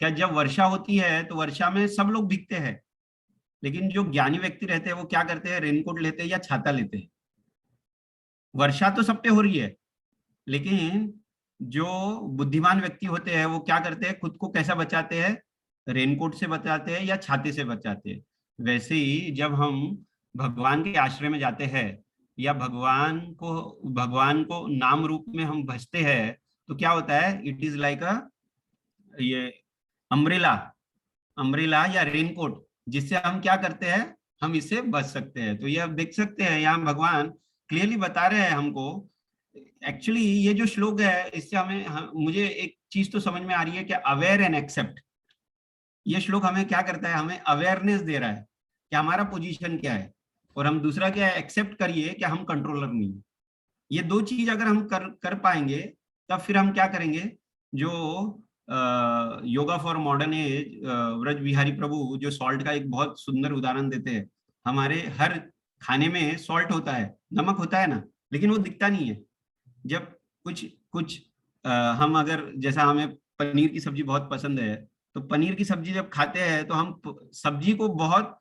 क्या जब वर्षा होती है तो वर्षा में सब लोग भीगते हैं, लेकिन जो ज्ञानी व्यक्ति रहते हैं वो क्या करते हैं, रेनकोट लेते हैं या छाता लेते हैं। वर्षा तो सब पे हो रही है, लेकिन जो बुद्धिमान व्यक्ति होते हैं वो क्या करते हैं, खुद को कैसा बचाते हैं, रेनकोट से बचाते हैं या छाते से बचाते हैं। वैसे ही जब हम भगवान के आश्रय में जाते हैं या भगवान को नाम रूप में हम भजते हैं, तो क्या होता है, इट इज लाइक ये अम्ब्रेला या रेनकोट, जिससे हम क्या करते हैं, हम इससे बच सकते हैं। तो ये आप देख सकते हैं यहाँ भगवान क्लियरली बता रहे हैं हमको। एक्चुअली ये जो श्लोक है इससे मुझे एक चीज तो समझ में आ रही है कि अवेयर एंड एक्सेप्ट, ये श्लोक हमें क्या करता है, हमें अवेयरनेस दे रहा है कि हमारा पोजीशन क्या है, और हम दूसरा क्या है, एक्सेप्ट करिए कि हम कंट्रोलर नहीं है। ये दो चीज अगर हम कर पाएंगे तब फिर हम क्या करेंगे, जो yoga for modern age Vraj Bihari Prabhu जो सॉल्ट का एक बहुत सुंदर उदाहरण देते हैं। हमारे हर खाने में सॉल्ट होता है, नमक होता है ना, लेकिन वो दिखता नहीं है। जब कुछ कुछ हम अगर, जैसा हमें पनीर की सब्जी बहुत पसंद है, तो पनीर की सब्जी जब खाते हैं तो हम सब्जी को बहुत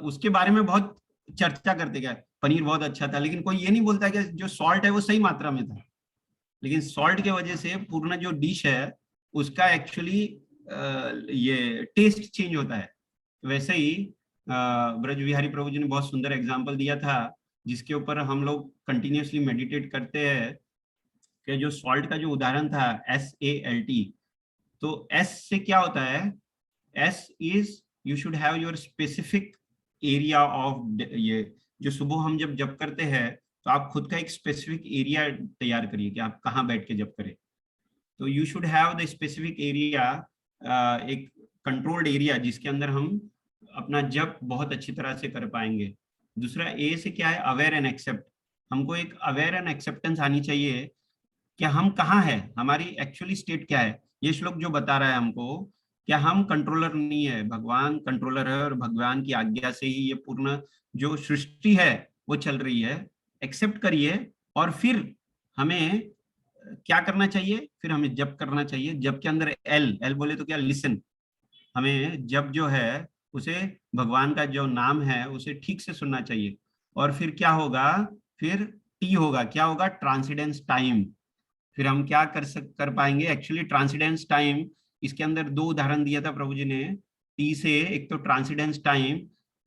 उसके बारे में बहुत चर्चा करते गए, पनीर बहुत अच्छा था, लेकिन कोई ये नहीं बोलता कि जो सॉल्ट है वो सही मात्रा में था। लेकिन सॉल्ट के वजह से पूर्ण जो डिश है उसका एक्चुअली ये टेस्ट चेंज होता है। वैसे ही ब्रज बिहारी प्रभु जी ने बहुत सुंदर एग्जाम्पल दिया था, जिसके ऊपर हम लोग कंटिन्यूसली मेडिटेट करते हैं, कि जो सॉल्ट का जो उदाहरण था SALT। तो S से क्या होता है, S is you should have your specific area of, ये जो सुबह हम जब जप करते हैं तो आप खुद का एक स्पेसिफिक एरिया तैयार करिए कि आप कहाँ बैठ के जप करें। तो you should have the specific area, एक कंट्रोल्ड एरिया जिसके अंदर हम अपना जप बहुत अच्छी तरह से कर पाएंगे। दूसरा A से क्या है, अवेयर एंड एक्सेप्ट। हमको एक अवेयर एंड एक्सेप्टेंस आनी चाहिए कि हम कहाँ हैं, हमारी एक्चुअली स्टेट क्या है। ये श्लोक जो बता रहा है हमको, क्या हम कंट्रोलर नहीं है, भगवान कंट्रोलर है, और भगवान की आज्ञा से ही ये पूर्ण जो सृष्टि है वो चल रही है। एक्सेप्ट करिए, और फिर हमें क्या करना चाहिए, फिर हमें जप करना चाहिए। जप के अंदर L बोले तो क्या, लिसन। हमें जप जो है उसे, भगवान का जो नाम है उसे ठीक से सुनना चाहिए। और फिर क्या होगा, फिर T होगा, क्या होगा, ट्रांसीडेंस टाइम। फिर हम क्या कर पाएंगे, एक्चुअली ट्रांसीडेंस टाइम, इसके अंदर दो उदाहरण दिया था प्रभु जी ने T से। एक तो ट्रांसीडेंस टाइम,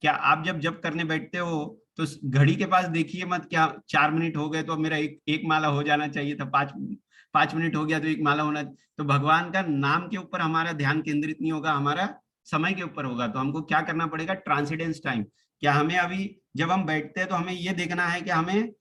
क्या आप जब जप करने बैठते हो तो घड़ी के पास देखिए मत, क्या 4 मिनट हो गए तो मेरा एक माला हो जाना चाहिए था, 5 मिनट हो गया तो एक माला होना। तो भगवान का नाम के ऊपर हमारा ध्यान केंद्रित नहीं होगा, हमारा समय के ऊपर होगा। तो हमको क्या करना पड़ेगा, ट्रांसीडेंस टाइम। क्या हमें अभी जब हम बैठते हैं तो हमें ये देखना है कि हमें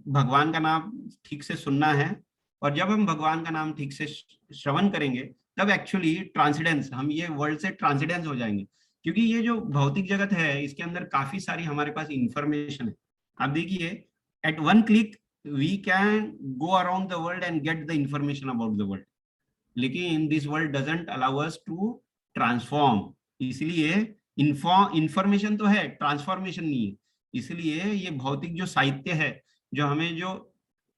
भगवान का नाम ठीक से सुनना है, और जब हम भगवान का नाम ठीक से श्रवण करेंगे तब एक्चुअली ट्रांसीडेंस, हम ये वर्ल्ड से ट्रांसीडेंस हो जाएंगे। क्योंकि ये जो भौतिक जगत है इसके अंदर काफी सारी हमारे पास इंफॉर्मेशन है। आप देखिए, at one click we can go around the world and get the information about the world, लेकिन this world doesn't allow us to transform. इसलिए इंफॉर्मेशन तो है, ट्रांसफॉर्मेशन नहीं है। इसलिए ये भौतिक जो साहित्य है, जो हमें जो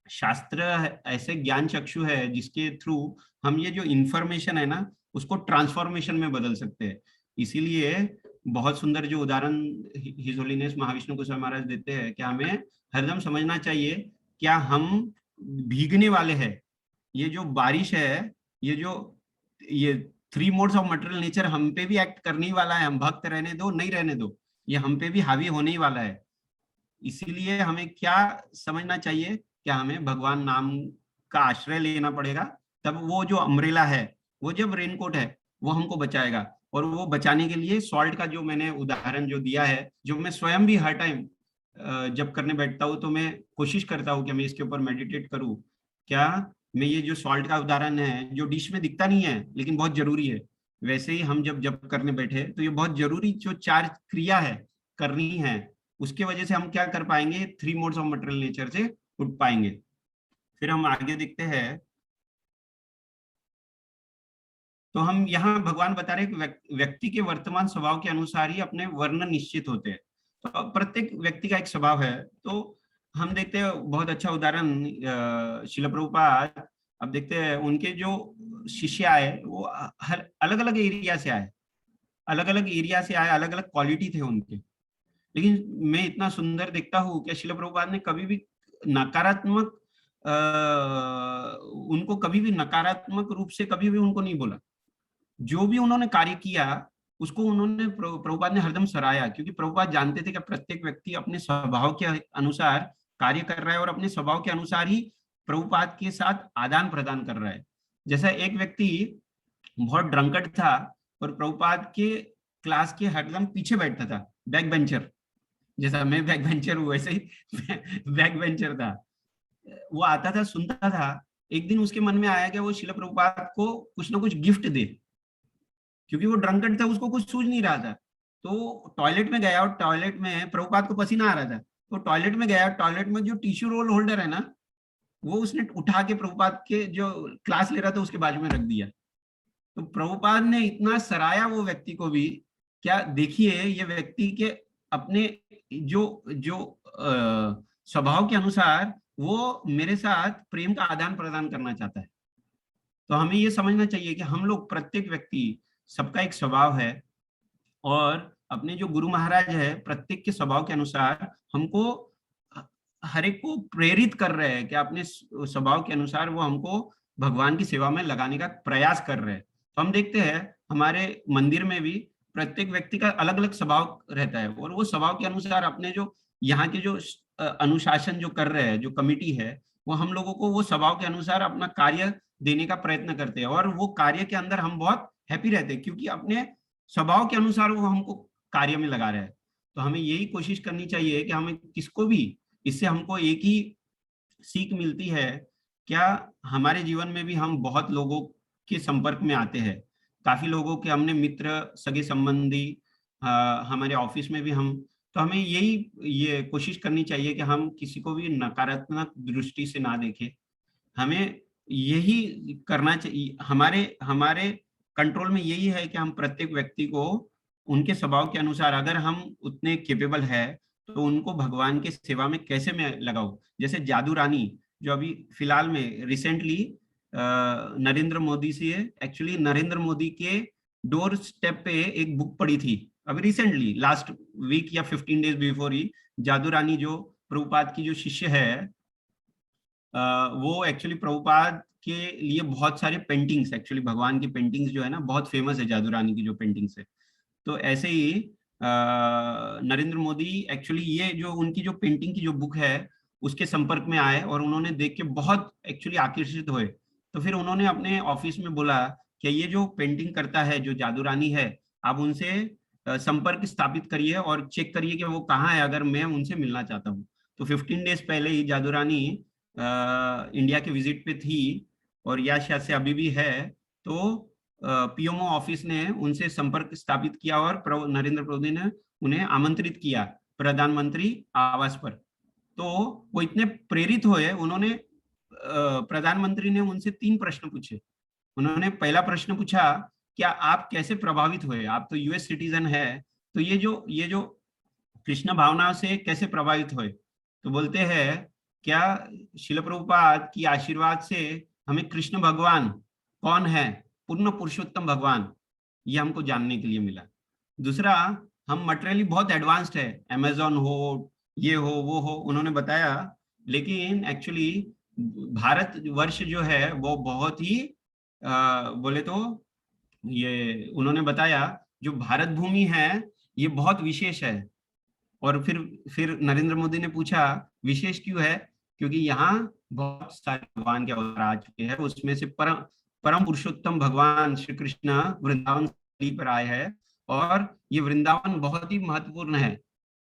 शास्त्र ऐसे ज्ञान चक्षु है जिसके थ्रू हम ये जो इंफॉर्मेशन है ना उसको ट्रांसफॉर्मेशन में बदल सकते हैं। इसीलिए बहुत सुंदर जो उदाहरण हिज होलीनेस महाविष्णु गोस्वामी महाराज देते हैं कि हमें हरदम समझना चाहिए क्या हम भीगने वाले हैं। ये जो बारिश है, ये 3 मोड्स ऑफ मटेरियल नेचर हम पे भी एक्ट करने वाला है। हम भक्त रहने दो नहीं रहने दो, ये हम पे भी हावी होने ही वाला है। इसीलिए हमें क्या समझना चाहिए, क्या हमें भगवान नाम का आश्रय लेना पड़ेगा। तब वो जो अम्ब्रेला है, वो जब रेनकोट है, वो हमको बचाएगा। और वो बचाने के लिए सॉल्ट का जो मैंने उदाहरण जो दिया है, जो मैं स्वयं भी हर टाइम जब करने बैठता हूँ तो मैं कोशिश करता हूँ कि मैं इसके ऊपर मेडिटेट करूँ। क्या मैं ये जो सॉल्ट का उदाहरण है, जो डिश में दिखता नहीं है लेकिन बहुत जरूरी है, वैसे ही हम जब करने बैठे तो ये बहुत जरूरी जो 4 क्रिया है करनी है, उसके वजह से हम क्या कर पाएंगे, 3 मोड्स ऑफ मटेरियल नेचर से उठ पाएंगे। फिर हम आगे देखते हैं, तो हम यहाँ भगवान बता रहे व्यक्ति के वर्तमान स्वभाव के अनुसार ही अपने वर्ण निश्चित होते हैं। तो प्रत्येक व्यक्ति का एक स्वभाव है। तो हम देखते हैं बहुत अच्छा उदाहरण श्रील प्रभुपाद, अब देखते हैं उनके जो शिष्य आए वो हर अलग अलग एरिया से आए, अलग अलग क्वालिटी थे उनके। लेकिन मैं इतना सुंदर देखता हूँ कि श्रील प्रभुपाद ने कभी भी नकारात्मक उनको कभी भी नकारात्मक रूप से कभी भी उनको नहीं बोला। जो भी उन्होंने कार्य किया उसको उन्होंने प्रभुपाद ने हरदम सराहा, क्योंकि प्रभुपाद जानते थे कि प्रत्येक व्यक्ति अपने स्वभाव के अनुसार कार्य कर रहा है और अपने स्वभाव के अनुसार ही प्रभुपाद के साथ आदान प्रदान कर रहा है। जैसा एक व्यक्ति बहुत ड्रंकर्ड था और प्रभुपाद के क्लास के हरदम पीछे बैठता था, बैक बेंचर, जैसा मैं बैक बेंचर हूँ वैसे ही बैक बेंचर था। वो आता था, सुनता था। एक दिन उसके मन में आया कि वो श्रील प्रभुपाद को कुछ ना कुछ गिफ्ट दे, क्योंकि वो ड्रंकर्ड था, उसको कुछ सूझ नहीं रहा था। तो टॉयलेट में गया और टॉयलेट में प्रभुपाद को पसीना आ रहा था, तो टॉयलेट में गया, टॉयलेट में जो टिश्यू रोल होल्डर है ना वो उसने उठा के प्रभुपाद के जो क्लास ले रहा था उसके बाजू में रख दिया। तो प्रभुपाद ने इतना सराया वो व्यक्ति को भी, क्या देखिए ये व्यक्ति के अपने जो जो स्वभाव के अनुसार वो मेरे साथ प्रेम का आदान प्रदान करना चाहता है। तो हमें ये समझना चाहिए कि हम लोग, प्रत्येक व्यक्ति, सबका एक स्वभाव है, और अपने जो गुरु महाराज है प्रत्येक के स्वभाव के अनुसार हमको, हर एक को प्रेरित कर रहे हैं कि अपने स्वभाव के अनुसार वो हमको भगवान की सेवा में लगाने का प्रयास कर रहे हैं। तो हम देखते हैं हमारे मंदिर में भी प्रत्येक व्यक्ति का अलग अलग स्वभाव रहता है, और वो स्वभाव के अनुसार अपने जो यहाँ के जो अनुशासन जो कर रहे हैं, जो कमिटी है, वो हम लोगों को वो स्वभाव के अनुसार अपना कार्य देने का प्रयत्न करते हैं, और वो कार्य के अंदर हम बहुत हैप्पी रहते हैं क्योंकि अपने स्वभाव के अनुसार वो हमको कार्य में लगा रहे हैं। तो हमें यही कोशिश करनी चाहिए कि हमें किसको भी, इससे हमको एक ही सीख मिलती है, क्या हमारे जीवन में भी हम बहुत लोगों के संपर्क में आते हैं, काफी लोगों के हमने मित्र, सगे संबंधी, हमारे ऑफिस में भी हम, तो हमें ये कोशिश करनी चाहिए कि हम किसी को भी नकारात्मक दृष्टि से ना देखें। हमें यही करना चाहिए, हमारे कंट्रोल में यही है कि हम प्रत्येक व्यक्ति को उनके स्वभाव के अनुसार, अगर हम उतने केपेबल है तो उनको भगवान के सेवा में कैसे मैं लगाऊं। जैसे जादू रानी, जो अभी फिलहाल में रिसेंटली नरेंद्र मोदी से, एक्चुअली नरेंद्र मोदी के डोर स्टेप पे एक बुक पढ़ी थी अभी रिसेंटली, लास्ट वीक या 15 डेज बिफोर ही। जादू रानी जो प्रभुपाद की जो शिष्य है, वो एक्चुअली प्रभुपाद के लिए बहुत सारे पेंटिंग्स, एक्चुअली भगवान की पेंटिंग्स जो है ना बहुत फेमस है, जादू रानी की जो पेंटिंग्स है। तो ऐसे ही नरेंद्र मोदी एक्चुअली ये जो उनकी जो पेंटिंग की जो बुक है उसके संपर्क में आए, और उन्होंने देख के बहुत एक्चुअली आकर्षित हुए। तो फिर उन्होंने अपने ऑफिस में बोला कि ये जो पेंटिंग करता है, जो जादू रानी है, आप उनसे संपर्क स्थापित करिए और चेक करिए कि वो कहाँ है, अगर मैं उनसे मिलना चाहता हूँ। तो 15 डेज पहले ही जादू रानी इंडिया के विजिट पे थी, और या शायद से अभी भी है। तो पीएमओ ऑफिस ने उनसे संपर्क स्थापित किया और नरेंद्र मोदी ने उन्हें आमंत्रित किया प्रधानमंत्री आवास पर। तो वो इतने प्रेरित हुए, उन्होंने प्रधानमंत्री ने उनसे 3 प्रश्न पूछे। उन्होंने पहला प्रश्न पूछा, क्या आप कैसे प्रभावित हुए, आप तो यूएस सिटीजन है, तो ये जो कृष्ण भावना से कैसे प्रभावित हुए। तो बोलते हैं, क्या शिल प्रभुपाद की आशीर्वाद से हमें कृष्ण भगवान कौन है, पूर्ण पुरुषोत्तम भगवान, ये हमको जानने के लिए मिला। दूसरा, हम मटेरियली बहुत एडवांस्ड है, अमेजोन हो, ये हो, वो हो, उन्होंने बताया, लेकिन एक्चुअली भारत वर्ष जो है वो बहुत ही बोले तो ये उन्होंने बताया, जो भारत भूमि है ये बहुत विशेष है। और फिर नरेंद्र मोदी ने पूछा, विशेष क्यों है, क्योंकि यहाँ बहुत सारे भगवान के अवतार आ चुके हैं, उसमें से परम पुरुषोत्तम भगवान श्री कृष्ण वृंदावन पर आए हैं, और ये वृंदावन बहुत ही महत्वपूर्ण है।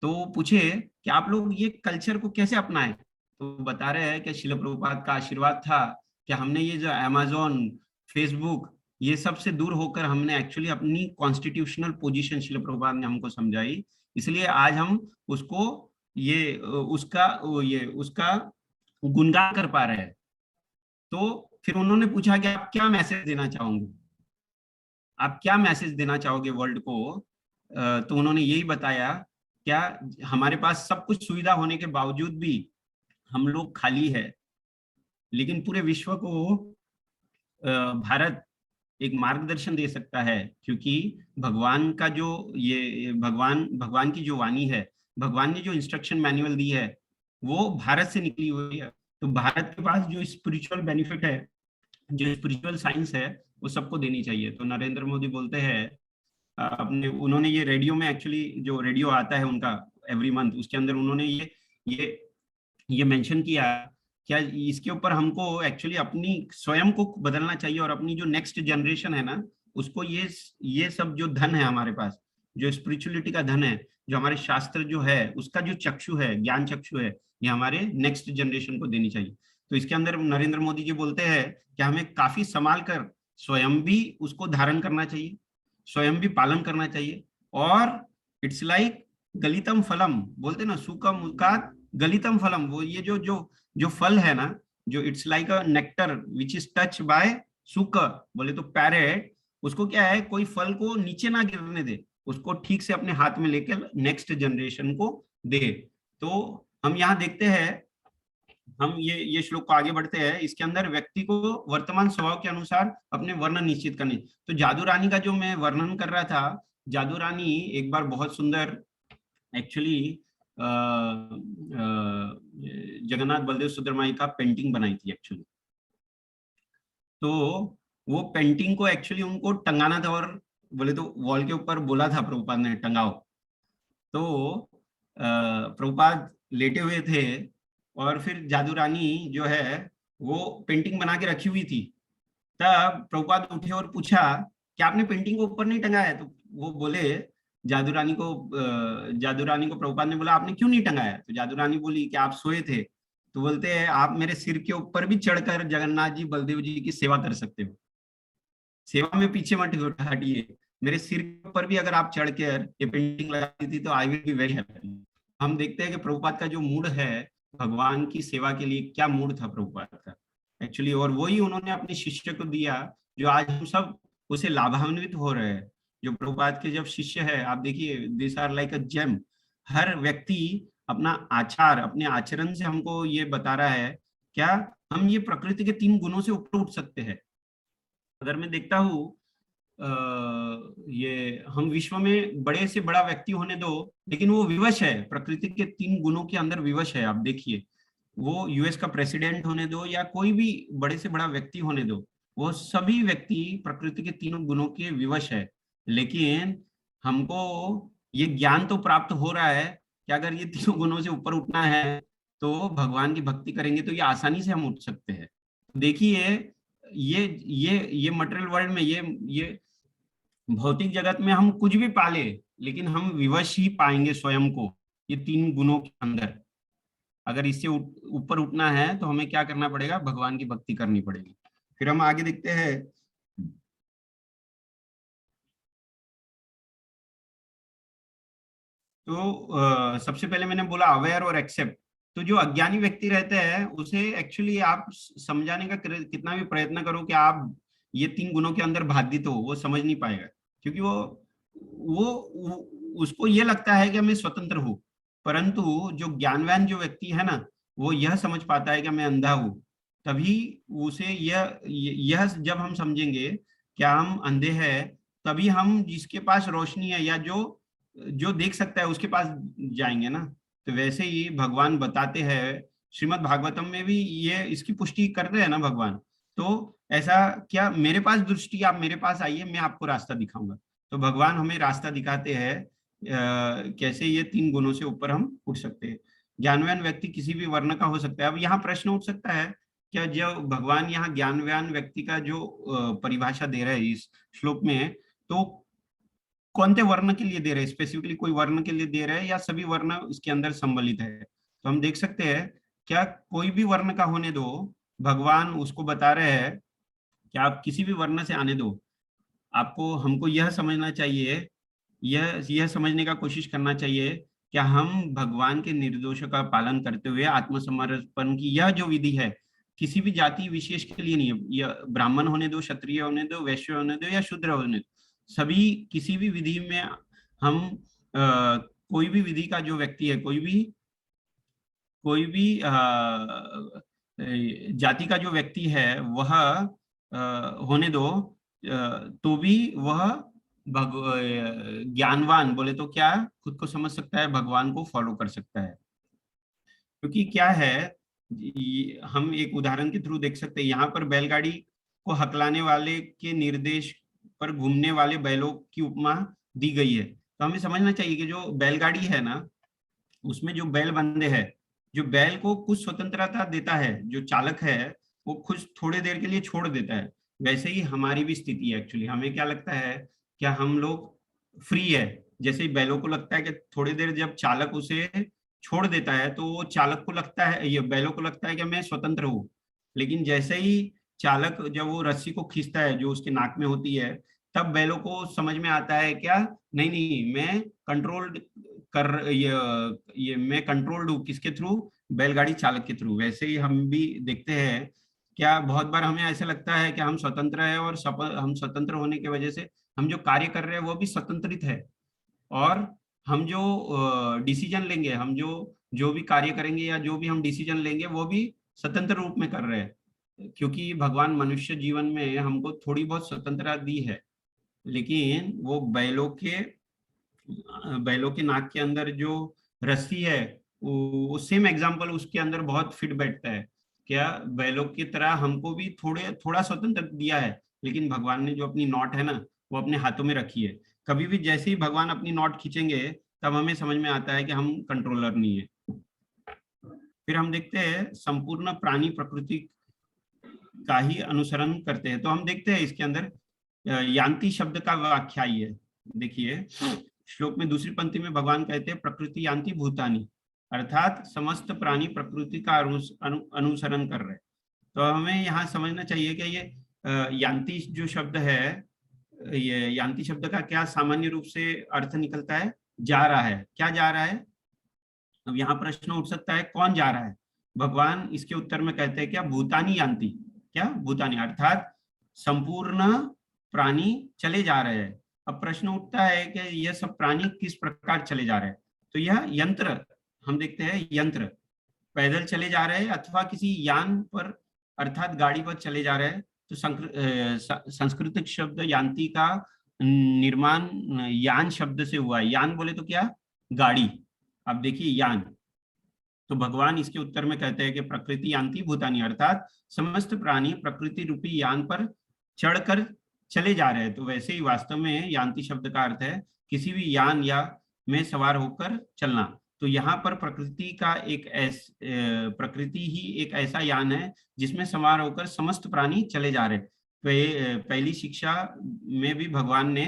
तो पूछे कि आप लोग ये कल्चर को कैसे अपनाए। तो बता रहे हैं कि शिल प्रभुपाद का आशीर्वाद था कि हमने ये जो अमेजोन, फेसबुक, ये सब से दूर होकर हमने एक्चुअली अपनी कॉन्स्टिट्यूशनल पोजीशन शिल प्रभुपाद ने हमको समझाई, इसलिए आज हम उसको उसका गुणगान कर पा रहे हैं। तो फिर उन्होंने पूछा कि आप क्या मैसेज देना चाहोगे, आप क्या मैसेज देना चाहोगे वर्ल्ड को। तो उन्होंने यही बताया, क्या हमारे पास सब कुछ सुविधा होने के बावजूद भी हम लोग खाली है, लेकिन पूरे विश्व को भारत एक मार्गदर्शन दे सकता है, क्योंकि भगवान का जो ये भगवान की जो वाणी है, भगवान ने जो इंस्ट्रक्शन मैनुअल दी है वो भारत से निकली हुई है। तो भारत के पास जो स्पिरिचुअल बेनिफिट है, जो स्पिरिचुअल साइंस है, वो सबको देनी चाहिए। तो नरेंद्र मोदी बोलते हैं अपने, उन्होंने ये रेडियो में, एक्चुअली जो रेडियो आता है उनका एवरी मंथ, उसके अंदर उन्होंने ये मेंशन किया, क्या इसके ऊपर हमको एक्चुअली अपनी स्वयं को बदलना चाहिए, और अपनी जो नेक्स्ट जनरेशन है ना, उसको ये सब जो धन है हमारे पास, जो स्पिरिचुअलिटी का धन है, जो हमारे शास्त्र जो है, उसका जो चक्षु है, ज्ञान चक्षु है, ये हमारे नेक्स्ट जनरेशन को देनी चाहिए। तो इसके अंदर नरेंद्र मोदी जी बोलते हैं कि हमें काफी संभाल कर स्वयं भी उसको धारण करना चाहिए, स्वयं भी पालन करना चाहिए। और इट्स लाइक गलितम फलम, बोलते ना, सुखम मुकात गलितम फलम, वो ये जो फल है ना, जो it's like a nectar which is touch by सुकर, बोले तो पैरेट, उसको क्या है, कोई फल को नीचे ना गिरने दे, उसको ठीक से अपने हाथ में लेकर नेक्स्ट जनरेशन को दे। तो हम यहाँ देखते हैं, हम ये श्लोक को आगे बढ़ते हैं, इसके अंदर व्यक्ति को वर्तमान स्वभाव के अनुसार अपने वर्ण निश्चित करने। तो जादू रानी का जो मैं वर्णन कर रहा था, जादू रानी एक बार बहुत सुंदर एक्चुअली जगन्नाथ बलदेव सुंदरमाई का पेंटिंग बनाई थी एक्चुअली। तो वो पेंटिंग को एक्चुअली उनको टंगाना था, और बोले तो वॉल के ऊपर बोला था प्रभुपाद ने टंगाओ। तो प्रभुपाद लेटे हुए थे, और फिर जादू रानी जो है वो पेंटिंग बना के रखी हुई थी। तब प्रभुपाद उठे और पूछा कि आपने पेंटिंग को ऊपर नहीं टंगाया है? तो वो बोले, जादू रानी को प्रभुपाद ने बोला आपने क्यों नहीं टंगाया? तो जादू रानी बोली कि आप सोए थे। तो बोलते हैं आप मेरे सिर के ऊपर भी चढ़कर जगन्नाथ जी बलदेव जी की सेवा कर सकते हो, सेवा में पीछे मत हटिए, मेरे सिर के ऊपर भी अगर आप चढ़कर ये पेंटिंग लगा दी थी तो I will be very happy. हम देखते हैं कि प्रभुपाद का जो मूड है भगवान की सेवा के लिए, क्या मूड था प्रभुपाद का एक्चुअली, और वही उन्होंने अपने शिष्य को दिया, जो आज हम सब उसे लाभान्वित हो रहे हैं। जो प्रभुपाद के जब शिष्य है, आप देखिए, this are like a gem. हर व्यक्ति अपना आचार, अपने आचरण से हमको ये बता रहा है क्या हम ये प्रकृति के 3 गुणों से ऊपर उठ सकते हैं। अगर मैं देखता हूँ ये हम विश्व में बड़े से बड़ा व्यक्ति होने दो, लेकिन वो विवश है, प्रकृति के 3 गुणों के अंदर विवश है। आप देखिए, वो यूएस का प्रेसिडेंट होने दो या कोई भी बड़े से बड़ा व्यक्ति होने दो, वो सभी व्यक्ति प्रकृति के 3 गुणों के विवश है। लेकिन हमको ये ज्ञान तो प्राप्त हो रहा है कि अगर ये 3 गुणों से ऊपर उठना है तो भगवान की भक्ति करेंगे तो ये आसानी से हम उठ सकते हैं। देखिए, ये मटेरियल वर्ल्ड में, ये भौतिक जगत में हम कुछ भी पाले, लेकिन हम विवश ही पाएंगे स्वयं को ये 3 गुणों के अंदर। अगर इससे ऊपर उठना है तो हमें क्या करना पड़ेगा? भगवान की भक्ति करनी पड़ेगी। फिर हम आगे देखते हैं, तो सबसे पहले मैंने बोला अवेयर और एक्सेप्ट। तो जो अज्ञानी व्यक्ति रहते हैं उसे एक्चुअली आप समझाने का कितना भी प्रयत्न करो कि आप ये 3 गुणों के अंदर बाधित हो, वो समझ नहीं पाएगा, क्योंकि वो उसको ये लगता है कि मैं स्वतंत्र हूँ। परंतु जो ज्ञानवान जो व्यक्ति है ना, वो यह समझ पाता है कि मैं अंधा हूँ। तभी उसे यह जब हम समझेंगे क्या हम अंधे हैं, तभी हम जिसके पास रोशनी है या जो देख सकता है उसके पास जाएंगे ना। तो वैसे ही भगवान बताते हैं, श्रीमद् भागवतम में भी ये इसकी पुष्टि करते हैं ना भगवान। तो ऐसा क्या, मेरे पास दृष्टि, आप मेरे पास आइए, मैं आपको रास्ता दिखाऊंगा। तो भगवान हमें रास्ता दिखाते हैं कैसे ये 3 गुणों से ऊपर हम उठ सकते हैं। ज्ञानवान व्यक्ति किसी भी वर्ण का हो सकता है। अब यहाँ प्रश्न उठ सकता है, क्या जो भगवान यहाँ ज्ञानवान व्यक्ति का जो परिभाषा दे रहे हैं इस श्लोक में, तो कौन से वर्ण के लिए दे रहे हैं? स्पेसिफिकली कोई वर्ण के लिए दे रहे हैं या सभी वर्ण इसके अंदर सम्मिलित है? तो हम देख सकते हैं, क्या कोई भी वर्ण का होने दो, भगवान उसको बता रहे हैं कि आप किसी भी वर्ण से आने दो, आपको हमको यह समझना चाहिए, यह समझने का कोशिश करना चाहिए क्या हम भगवान के निर्देशों का पालन करते हुए आत्मसमर्पण की यह जो विधि है, किसी भी जाति विशेष के लिए नहीं है। यह ब्राह्मण होने दो, क्षत्रिय होने दो, वैश्य होने दो या शूद्र होने दो, सभी किसी भी विधि में हम कोई भी विधि का जो व्यक्ति है, कोई भी जाति का जो व्यक्ति है वह होने दो, तो भी वह ज्ञानवान, बोले तो क्या, खुद को समझ सकता है, भगवान को फॉलो कर सकता है। क्योंकि क्या है, हम एक उदाहरण के थ्रू देख सकते हैं, यहाँ पर बैलगाड़ी को हकलाने वाले के निर्देश पर घूमने वाले बैलों की उपमा दी गई है। तो हमें समझना चाहिए कि जो बैलगाड़ी है ना, उसमें जो बैल बंधे हैं, जो बैल को कुछ स्वतंत्रता देता है, जो चालक है वो खुद थोड़ी देर के लिए छोड़ देता है। वैसे ही हमारी भी स्थिति है एक्चुअली। हमें क्या लगता है, क्या हम लोग फ्री है? जैसे ही बैलों को लगता है कि थोड़ी देर जब चालक उसे छोड़ देता है तो वो चालक को लगता है, ये बैलों को लगता है कि मैं स्वतंत्र हूँ। लेकिन जैसे ही चालक जब वो रस्सी को खींचता है जो उसके नाक में होती है, तब बैलों को समझ में आता है क्या, नहीं, मैं कंट्रोल्ड कर, मैं कंट्रोल्ड हूँ, किसके थ्रू? बैलगाड़ी चालक के थ्रू। वैसे ही हम भी देखते हैं, क्या बहुत बार हमें ऐसा लगता है कि हम स्वतंत्र है, और हम स्वतंत्र होने की वजह से हम जो कार्य कर रहे हैं वो भी स्वतंत्रित है, और हम जो डिसीजन लेंगे, हम जो जो भी कार्य करेंगे या जो भी हम डिसीजन लेंगे वो भी स्वतंत्र रूप में कर रहे हैं, क्योंकि भगवान मनुष्य जीवन में हमको थोड़ी बहुत स्वतंत्रता दी है। लेकिन वो बैलों के नाक के अंदर जो रस्सी है, वो सेम एग्जाम्पल उसके अंदर बहुत फिट बैठता है। क्या बैलों की तरह हमको भी थोड़ा स्वतंत्र दिया है, लेकिन भगवान ने जो अपनी नॉट है ना, वो अपने हाथों में रखी है। कभी भी जैसे ही भगवान अपनी नॉट खींचेंगे, तब हमें समझ में आता है कि हम कंट्रोलर नहीं है। फिर हम देखते हैं संपूर्ण प्राणी प्रकृति का ही अनुसरण करते हैं। तो हम देखते हैं इसके अंदर यान्ति शब्द का व्याख्या है। देखिए श्लोक में दूसरी पंक्ति में भगवान कहते हैं प्रकृति यान्ति भूतानि, अर्थात समस्त प्राणी प्रकृति का अनुसरण कर रहे हैं। तो हमें यहाँ समझना चाहिए कि ये यान्ति जो शब्द है, ये यान्ति शब्द का क्या सामान्य रूप से अर्थ निकलता है? जा रहा है। क्या जा रहा है? अब यहाँ प्रश्न उठ सकता है, कौन जा रहा है? भगवान इसके उत्तर में कहते हैं क्या? भूतानि यान्ति। क्या? भूतानि, अर्थात संपूर्ण प्राणी चले जा रहे हैं। अब प्रश्न उठता है कि यह सब प्राणी किस प्रकार चले जा रहे हैं? तो यह यंत्र, हम देखते हैं यंत्र पैदल चले जा रहे हैं अथवा किसी यान पर अर्थात गाड़ी पर चले जा रहे हैं। तो संस्कृत शब्द यान्ति का निर्माण यान शब्द से हुआ है। यान बोले तो क्या? गाड़ी। अब देखिए यान, तो भगवान इसके उत्तर में कहते हैं कि प्रकृति यान्ति भूतानि, अर्थात समस्त प्राणी प्रकृति रूपी यान पर चढ़कर चले जा रहे हैं। तो वैसे ही वास्तव में यान्ति शब्द का अर्थ है किसी भी यान या में सवार होकर चलना। तो यहाँ पर प्रकृति ही एक ऐसा यान है जिसमें सवार होकर समस्त प्राणी चले जा रहे हैं। पहली शिक्षा में भी भगवान ने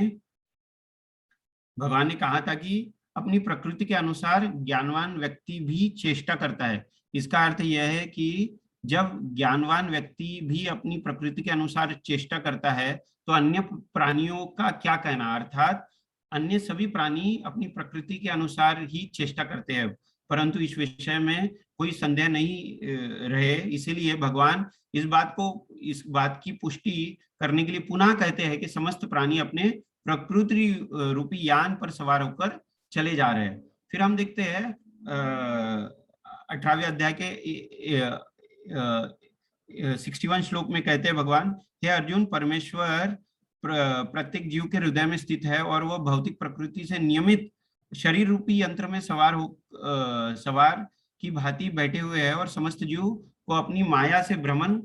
कहा था कि अपनी प्रकृति के अनुसार ज्ञानवान व्यक्ति भी चेष्टा करता है। इसका अर्थ यह है कि जब ज्ञानवान व्यक्ति भी अपनी प्रकृति के अनुसार चेष्टा करता है, तो अन्य प्राणियों का क्या कहना? अर्थात अन्य सभी प्राणी अपनी प्रकृति के अनुसार ही चेष्टा करते हैं। परंतु इस विषय में कोई संदेह नहीं रहे, इसीलिए भगवान इस बात की पुष्टि करने के लिए पुनः कहते हैं कि समस्त प्राणी अपने प्रकृति रूपी यान पर सवार होकर चले जा रहे हैं। फिर हम देखते हैं 18वें अध्याय के 61 श्लोक में कहते हैं भगवान, हे अर्जुन, परमेश्वर प्रत्येक जीव के हृदय में स्थित है और वह भौतिक प्रकृति से नियमित शरीर रूपी यंत्र में सवार की भांति बैठे हुए हैं और समस्त जीव को अपनी माया से भ्रमण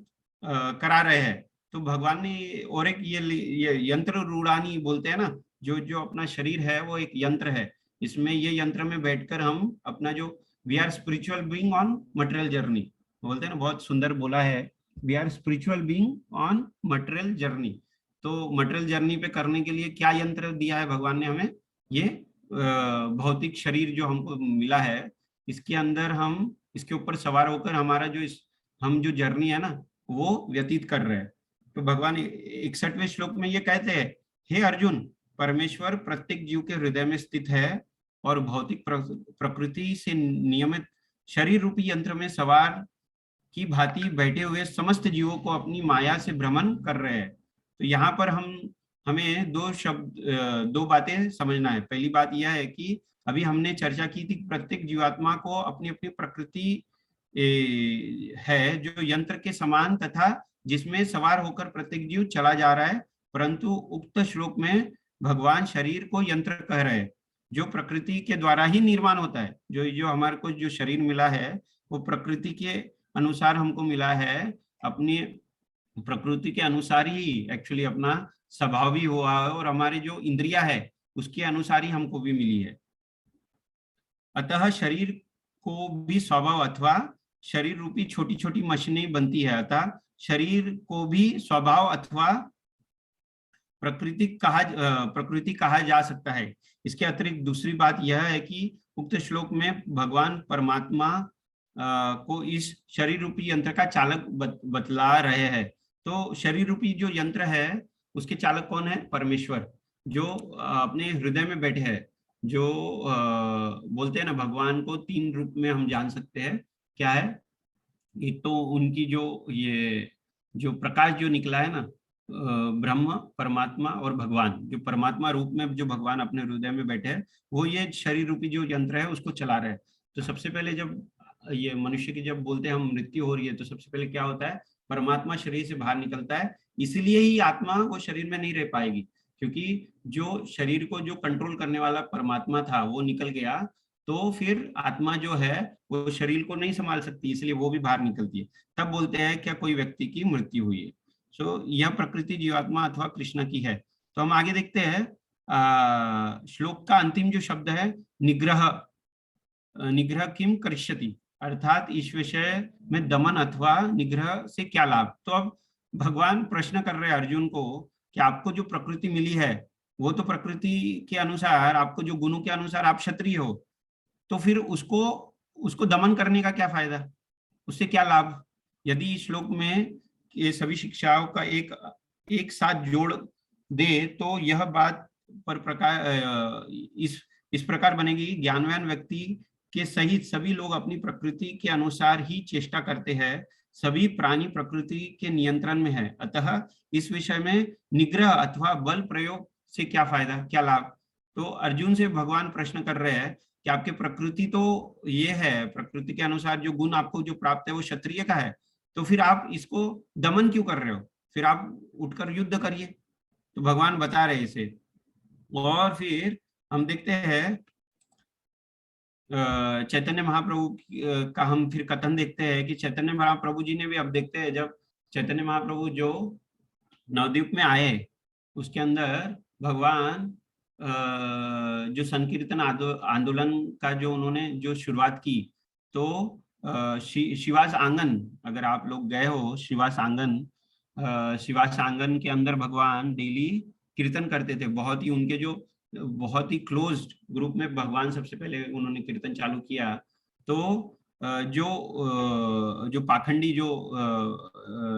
करा रहे हैं। तो भगवान ने और एक ये यंत्र रूढ़ानी बोलते हैं ना, जो अपना शरीर है वो एक यंत्र है। इसमें ये यंत्र में बैठकर हम अपना जो we are spiritual being on material journey बोलते हैं ना, बहुत सुंदर बोला है, we are spiritual being on material journey. तो मटेरियल जर्नी पे करने के लिए क्या यंत्र दिया है भगवान ने हमें? ये भौतिक शरीर जो हमको मिला है, इसके अंदर हम इसके ऊपर सवार होकर हमारा हम जो जर्नी है ना वो व्यतीत कर रहे हैं। तो भगवान 61वें श्लोक में ये कहते हैं, हे अर्जुन, परमेश्वर प्रत्येक जीव के हृदय में स्थित है और भौतिक प्रकृति से नियमित शरीर रूपी यंत्र में सवार की भांति बैठे हुए समस्त जीवों को अपनी माया से भ्रमण कर रहे हैं। तो यहाँ पर हमें दो बातें समझना है। पहली बात यह है कि अभी हमने चर्चा की थी, प्रत्येक जीवात्मा को अपनी अपनी प्रकृति है जो यंत्र के समान तथा जिसमें सवार होकर प्रत्येक जीव चला जा रहा है। परंतु उक्त श्लोक में भगवान शरीर को यंत्र कह रहे हैं, जो प्रकृति के द्वारा ही निर्माण होता है। जो हमारे को जो शरीर मिला है वो प्रकृति के अनुसार हमको मिला है, अपनी प्रकृति के अनुसार ही एक्चुअली अपना स्वभाव भी हुआ है, और हमारी जो इंद्रिया है उसके अनुसार ही हमको भी मिली है। अतः शरीर को भी स्वभाव अथवा शरीर रूपी छोटी छोटी मशीनें बनती है, अतः शरीर को भी स्वभाव अथवा प्रकृति कहा जा सकता है। इसके अतिरिक्त दूसरी बात यह है कि उक्त श्लोक में भगवान परमात्मा को इस शरीर रूपी यंत्र का चालक बतला रहे हैं। तो शरीर रूपी जो यंत्र है उसके चालक कौन है? परमेश्वर, जो अपने हृदय में बैठे हैं। जो बोलते हैं ना, भगवान को तीन रूप में हम जान सकते हैं क्या है, एक तो उनकी जो ये जो प्रकाश जो निकला है ना, ब्रह्म, परमात्मा और भगवान, जो परमात्मा रूप में जो भगवान अपने हृदय में बैठे हैं, वो ये शरीर रूपी जो यंत्र है उसको चला रहे हैं। तो सबसे पहले जब ये मनुष्य की जब बोलते हैं हम मृत्यु हो रही है, तो सबसे पहले क्या होता है, परमात्मा शरीर से बाहर निकलता है। इसलिए ही आत्मा वो शरीर में नहीं रह पाएगी, क्योंकि जो शरीर को जो कंट्रोल करने वाला परमात्मा था वो निकल गया, तो फिर आत्मा जो है वो शरीर को नहीं संभाल सकती, इसलिए वो भी बाहर निकलती है। तब बोलते हैं क्या कोई व्यक्ति की मृत्यु हुई है। सो यह प्रकृति जीवात्मा अथवा कृष्ण की है। तो हम आगे देखते हैं, श्लोक का अंतिम जो शब्द है निग्रह, निग्रह किम करिष्यति, अर्थात इस विषय में दमन अथवा निग्रह से क्या लाभ। तो अब भगवान प्रश्न कर रहे हैं अर्जुन को कि आपको जो प्रकृति मिली है वो तो प्रकृति के अनुसार, आपको जो गुणों के अनुसार आप क्षत्रिय हो, तो फिर उसको दमन करने का क्या फायदा, उससे क्या लाभ। यदि इस श्लोक में ये सभी शिक्षाओं का एक साथ जोड़ दे तो यह बात पर प्रकार इस प्रकार बनेगी, ज्ञानवान व्यक्ति के सहित सभी लोग अपनी प्रकृति के अनुसार ही चेष्टा करते हैं, सभी प्राणी प्रकृति के नियंत्रण में है, अतः इस विषय में निग्रह अथवा बल प्रयोग से क्या फायदा, क्या लाभ। तो अर्जुन से भगवान प्रश्न कर रहे हैं कि आपकी प्रकृति तो ये है, प्रकृति के अनुसार जो गुण आपको जो प्राप्त है वो क्षत्रिय का है, तो फिर आप इसको दमन क्यों कर रहे हो, फिर आप उठकर युद्ध करिए। तो भगवान बता रहे इसे। और फिर हम देखते हैं चैतन्य महाप्रभु का हम फिर कथन देखते हैं कि चैतन्य महाप्रभु जी ने भी, अब देखते हैं जब चैतन्य महाप्रभु जो नवद्वीप में आए उसके अंदर भगवान जो संकीर्तन आंदोलन का जो उन्होंने जो शुरुआत की, तो शिवास आंगन, अगर आप लोग गए हो शिवास आंगन के अंदर भगवान डेली कीर्तन करते थे। बहुत ही उनके जो बहुत ही क्लोज्ड ग्रुप में भगवान सबसे पहले उन्होंने कीर्तन चालू किया। तो जो पाखंडी जो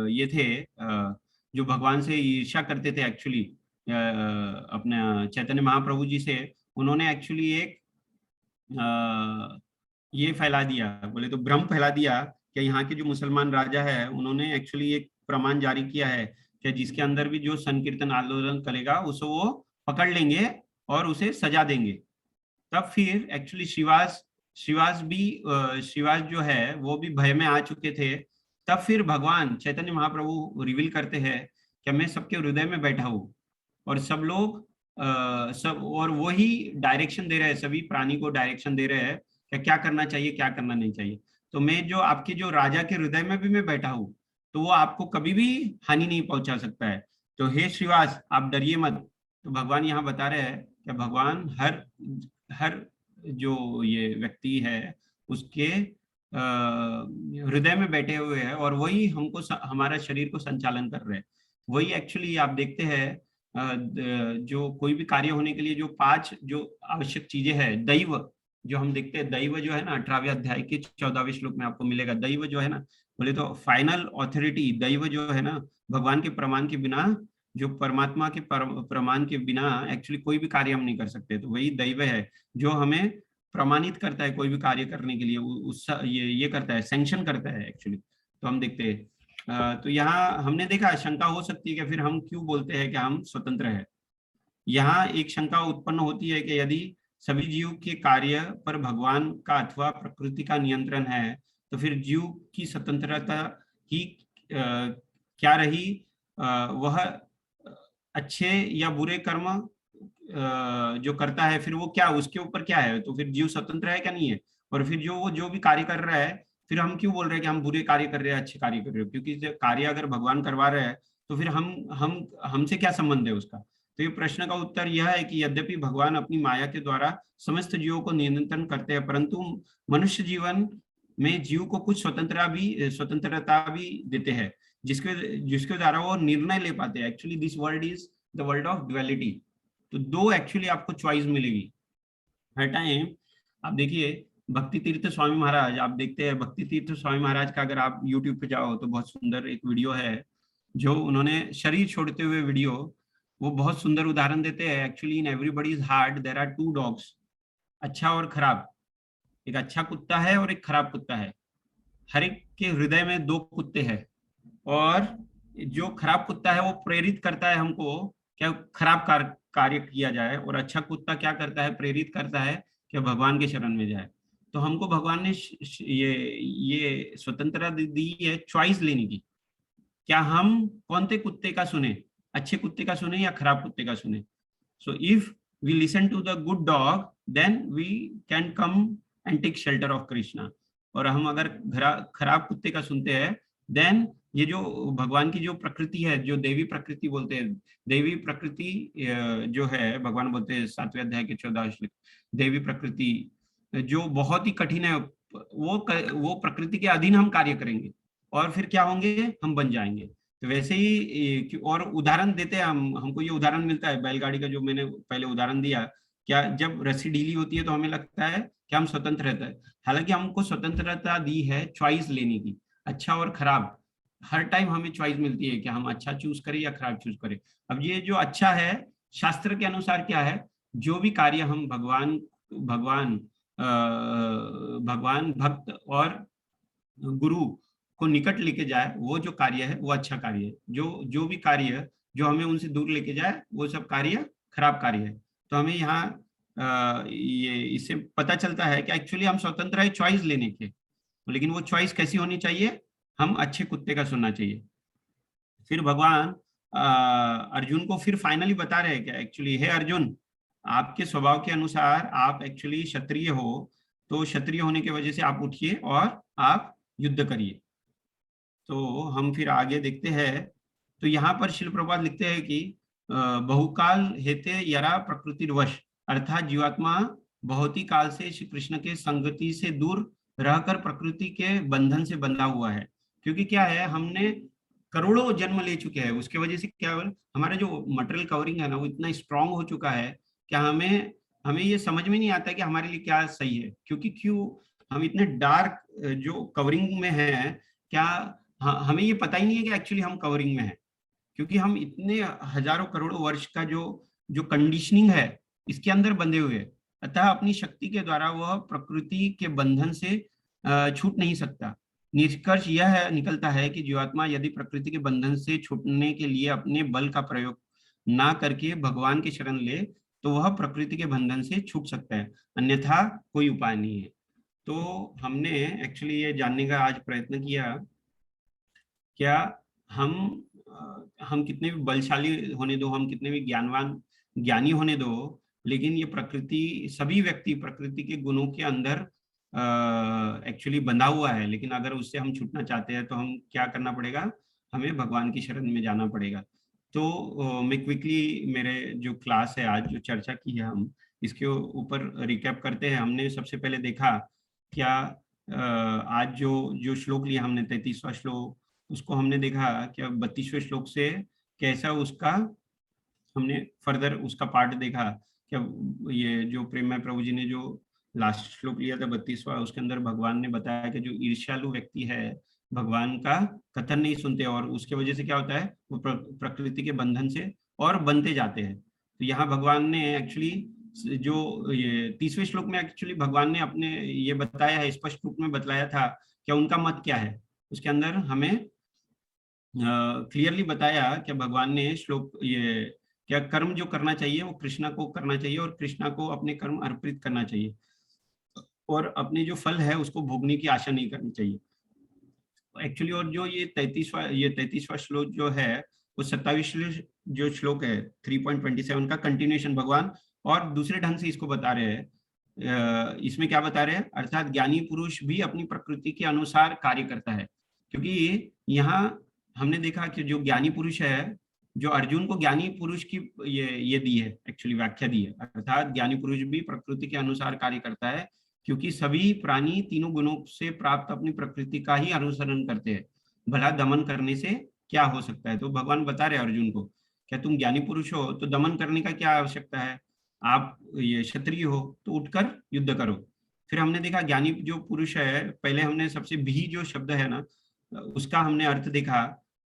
ये थे, जो भगवान से ईर्ष्या करते थे एक्चुअली अपने चैतन्य महाप्रभु जी से, उन्होंने एक्चुअली एक ये फैला दिया, बोले तो भ्रम फैला दिया कि यहाँ के जो मुसलमान राजा है उन्होंने एक्चुअली एक प्रमाण जारी किया है कि जिसके अंदर भी जो संकीर्तन आंदोलन करेगा उसे वो पकड़ लेंगे और उसे सजा देंगे। तब फिर एक्चुअली शिवास जो है वो भी भय में आ चुके थे। तब फिर भगवान चैतन्य महाप्रभु रिवील करते हैं कि मैं सबके हृदय में बैठा हूँ और सब लोग सब, और वही डायरेक्शन दे रहे हैं, सभी प्राणी को डायरेक्शन दे रहे हैं कि क्या करना चाहिए क्या करना नहीं चाहिए। तो मैं जो आपके जो राजा के हृदय में भी मैं बैठा हूँ, तो वो आपको कभी भी हानि नहीं पहुंचा सकता है। तो हे श्रीवास आप डरिए मत। तो भगवान यहाँ बता रहे हैं कि भगवान हर जो ये व्यक्ति है उसके हृदय में बैठे हुए हैं और वही हमको हमारा शरीर को संचालन कर रहे हैं। वही एक्चुअली आप देखते हैं जो कोई भी कार्य होने के लिए जो 5 जो आवश्यक चीजें हैं, दैव जो हम देखते हैं, दैव जो है ना 18वें अध्याय के 14वें श्लोक में आपको मिलेगा। दैव जो है ना, बोले तो फाइनल ऑथोरिटी, दैव जो है ना, भगवान के प्रमाण के बिना, जो परमात्मा के प्रमाण के बिना एक्चुअली कोई भी कार्य हम नहीं कर सकते। तो वही दैव है जो हमें प्रमाणित करता है कोई भी कार्य करने के लिए, ये करता है, सैंक्शन करता है एक्चुअली। तो हम देखते हैं तो यहाँ हमने देखा शंका हो सकती है कि फिर हम क्यों बोलते हैं कि हम स्वतंत्र है। यहाँ एक शंका उत्पन्न होती है कि यदि सभी जीव के कार्य पर भगवान का अथवा प्रकृति का नियंत्रण है, तो फिर जीव की स्वतंत्रता ही क्या रही, वह अच्छे या बुरे कर्म जो करता है फिर वो क्या, उसके ऊपर क्या है। तो फिर जीव स्वतंत्र है क्या, नहीं है। और फिर जो भी कार्य कर रहा है, फिर हम क्यों बोल रहे हैं कि हम बुरे कार्य कर रहे हैं अच्छे कार्य कर रहे हो, क्योंकि कार्य अगर भगवान करवा रहे हैं तो फिर हमसे क्या संबंध है उसका। तो ये प्रश्न का उत्तर यह है कि यद्यपि भगवान अपनी माया के द्वारा समस्त जीवों को नियंत्रण करते हैं, परंतु मनुष्य जीवन में जीव को कुछ स्वतंत्रता भी देते हैं, जिसके द्वारा वो निर्णय ले पाते हैं। Actually this world is the world of duality. तो 2 एक्चुअली आपको चॉइस मिलेगी हर टाइम। आप देखिए भक्ति तीर्थ स्वामी महाराज, आप देखते हैं भक्ति तीर्थ स्वामी महाराज का अगर आप यूट्यूब पे जाओ तो बहुत सुंदर एक वीडियो है जो उन्होंने शरीर छोड़ते हुए वीडियो, वो बहुत सुंदर उदाहरण देते हैं। Actually in everybody's heart there are 2 dogs, अच्छा और खराब। एक अच्छा कुत्ता है और एक खराब कुत्ता है। हर एक के हृदय में 2 कुत्ते हैं, और जो खराब कुत्ता है वो प्रेरित करता है हमको क्या खराब कार्य किया जाए, और अच्छा कुत्ता क्या करता है, प्रेरित करता है कि भगवान के शरण में जाए। तो हमको भगवान ने ये स्वतंत्रता दी है चॉइस लेने की, क्या हम कौन से कुत्ते का सुने, अच्छे कुत्ते का सुने या खराब कुत्ते का सुने। So if we listen to the good dog then we can come and take shelter of Krishna, और हम अगर खराब कुत्ते का सुनते हैं देन ये जो भगवान की जो प्रकृति है, जो देवी प्रकृति बोलते हैं, देवी प्रकृति जो है भगवान बोलते हैं 7वें अध्याय के 14 श्लोक, देवी प्रकृति जो बहुत ही कठिन है, वो प्रकृति के अधीन हम कार्य करेंगे और फिर क्या होंगे, हम बन जाएंगे। तो वैसे ही और उदाहरण देते हैं हमको ये उदाहरण मिलता है बैलगाड़ी का, जो मैंने पहले उदाहरण दिया, क्या जब रस्सी ढीली होती है तो हमें लगता है कि हम स्वतंत्र रहते हैं, हालांकि हमको स्वतंत्रता दी है चॉइस लेने की, अच्छा और खराब हर टाइम हमें चॉइस मिलती है कि हम अच्छा चूज करें या खराब चूज करें। अब ये जो अच्छा है शास्त्र के अनुसार क्या है, जो भी कार्य हम भगवान भक्त और गुरु को निकट लेके जाए, वो जो कार्य है वो अच्छा कार्य है। जो भी कार्य जो हमें उनसे दूर लेके जाए वो सब कार्य खराब कार्य है। तो हमें यहाँ ये इससे पता चलता है कि एक्चुअली हम स्वतंत्र है चॉइस लेने के, लेकिन वो चॉइस कैसी होनी चाहिए, हम अच्छे कुत्ते का सुनना चाहिए। फिर भगवान अर्जुन को फिर फाइनली बता रहे हैं कि एक्चुअली हे अर्जुन, आपके स्वभाव के अनुसार आप एक्चुअली क्षत्रिय हो, तो क्षत्रिय होने की वजह से आप उठिए और आप युद्ध करिए। तो हम फिर आगे देखते हैं, तो यहाँ पर शिल प्रभुपाद लिखते हैं कि बहुकाल हेते यरा प्रकृतिवश, अर्थात जीवात्मा बहुत ही काल से श्री कृष्ण के संगति से दूर रहकर प्रकृति के बंधन से बंधा हुआ है। क्योंकि क्या है, हमने करोड़ों जन्म ले चुके हैं, उसके वजह से क्या हमारा जो मटेरियल कवरिंग है ना वो इतना स्ट्रांग हो चुका है कि हमें ये समझ में नहीं आता कि हमारे लिए क्या सही है। क्योंकि क्यों हम इतने डार्क जो कवरिंग में है, क्या हमें ये पता ही नहीं है कि एक्चुअली हम कवरिंग में है, क्योंकि हम इतने हजारों करोड़ों वर्ष का जो कंडीशनिंग है इसके अंदर बंधे हुए हैं। अतः अपनी शक्ति के द्वारा वह प्रकृति के बंधन से छूट नहीं सकता। निष्कर्ष यह निकलता है कि जीवात्मा यदि प्रकृति के बंधन से छूटने के लिए अपने बल का प्रयोग ना करके भगवान की शरण ले तो वह प्रकृति के बंधन से छूट सकता है, अन्यथा कोई उपाय नहीं है। तो हमने एक्चुअली ये जानने का आज प्रयत्न किया, क्या हम कितने भी बलशाली होने दो, हम कितने भी ज्ञानी होने दो, लेकिन ये प्रकृति, सभी व्यक्ति प्रकृति के गुणों के अंदर एक्चुअली बंधा हुआ है। लेकिन अगर उससे हम छूटना चाहते हैं तो हम क्या करना पड़ेगा, हमें भगवान की शरण में जाना पड़ेगा। तो मैं क्विकली मेरे जो क्लास है आज जो चर्चा की है हम इसके ऊपर रिकैप करते हैं। हमने सबसे पहले देखा क्या आज जो श्लोक लिया हमने 33वां श्लोक, उसको हमने देखा क्या 32वें श्लोक से कैसा उसका हमने फर्दर उसका पार्ट देखा। क्या ये जो प्रेममय प्रभु जी ने जो लास्ट श्लोक लिया था 32वां, उसके अंदर भगवान ने बताया कि जो ईर्ष्यालु व्यक्ति है भगवान का कथन नहीं सुनते और उसके वजह से क्या होता है, वो प्रकृति के बंधन से और बनते जाते हैं। तो यहाँ भगवान ने एक्चुअली जो ये 30वें श्लोक में एक्चुअली भगवान ने अपने ये बताया है, स्पष्ट रूप में बताया था क्या उनका मत क्या है। उसके अंदर हमें क्लियरली बताया कि भगवान ने श्लोक ये क्या कर्म जो करना चाहिए वो कृष्णा को करना चाहिए और कृष्णा को अपने कर्म अर्पित करना चाहिए और अपने जो फल है उसको भोगने की आशा नहीं करनी चाहिए एक्चुअली। और जो ये 33वां श्लोक जो है वो 27वें जो श्लोक है 3.27 का कंटिन्यूएशन भगवान और दूसरे ढंग से इसको बता रहे हैं। इसमें क्या बता रहे हैं, अर्थात ज्ञानी पुरुष भी अपनी प्रकृति के अनुसार कार्य करता है। क्योंकि यहाँ हमने देखा कि जो ज्ञानी पुरुष है, जो अर्जुन को ज्ञानी पुरुष की ये दी है एक्चुअली व्याख्या दी है, अर्थात ज्ञानी पुरुष भी प्रकृति के अनुसार कार्य करता है क्योंकि सभी प्राणी तीनों गुणों से प्राप्त अपनी प्रकृति का ही अनुसरण करते हैं, भला दमन करने से क्या हो सकता है। तो भगवान बता रहे अर्जुन को क्या तुम ज्ञानी पुरुष हो तो दमन करने का क्या आवश्यकता है, आप ये क्षत्रिय हो तो उठकर युद्ध करो। फिर हमने देखा ज्ञानी जो पुरुष है, पहले हमने सबसे भी जो शब्द है ना उसका हमने अर्थ देखा,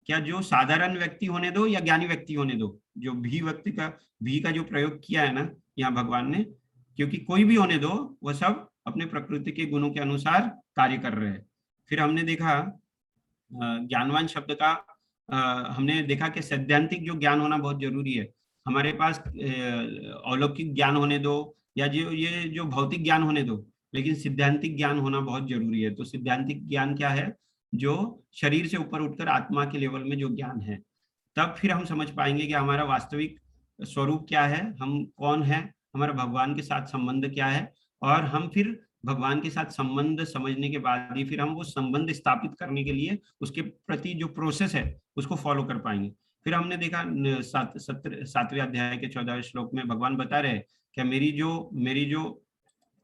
क्या जो साधारण व्यक्ति होने दो या ज्ञानी व्यक्ति होने दो, जो भी का जो प्रयोग किया है ना यहाँ भगवान ने, क्योंकि कोई भी होने दो वह सब अपने प्रकृति के गुणों के अनुसार कार्य कर रहे हैं। फिर हमने देखा ज्ञानवान शब्द का हमने देखा कि सैद्धांतिक जो ज्ञान होना बहुत जरूरी है। हमारे पास अलौकिक ज्ञान होने दो या जो ये जो भौतिक ज्ञान होने दो, लेकिन सिद्धांतिक ज्ञान होना बहुत जरूरी है। तो सिद्धांतिक ज्ञान क्या है? जो शरीर से ऊपर उठकर आत्मा के लेवल में जो ज्ञान है। तब फिर हम समझ पाएंगे कि हमारा वास्तविक स्वरूप क्या है, हम कौन है, हमारा भगवान के साथ संबंध क्या है, और हम फिर भगवान के साथ संबंध समझने के बाद ही फिर हम वो संबंध स्थापित करने के लिए उसके प्रति जो प्रोसेस है उसको फॉलो कर पाएंगे। फिर हमने देखा 7वें अध्याय के 14वें श्लोक में भगवान बता रहे हैं कि मेरी जो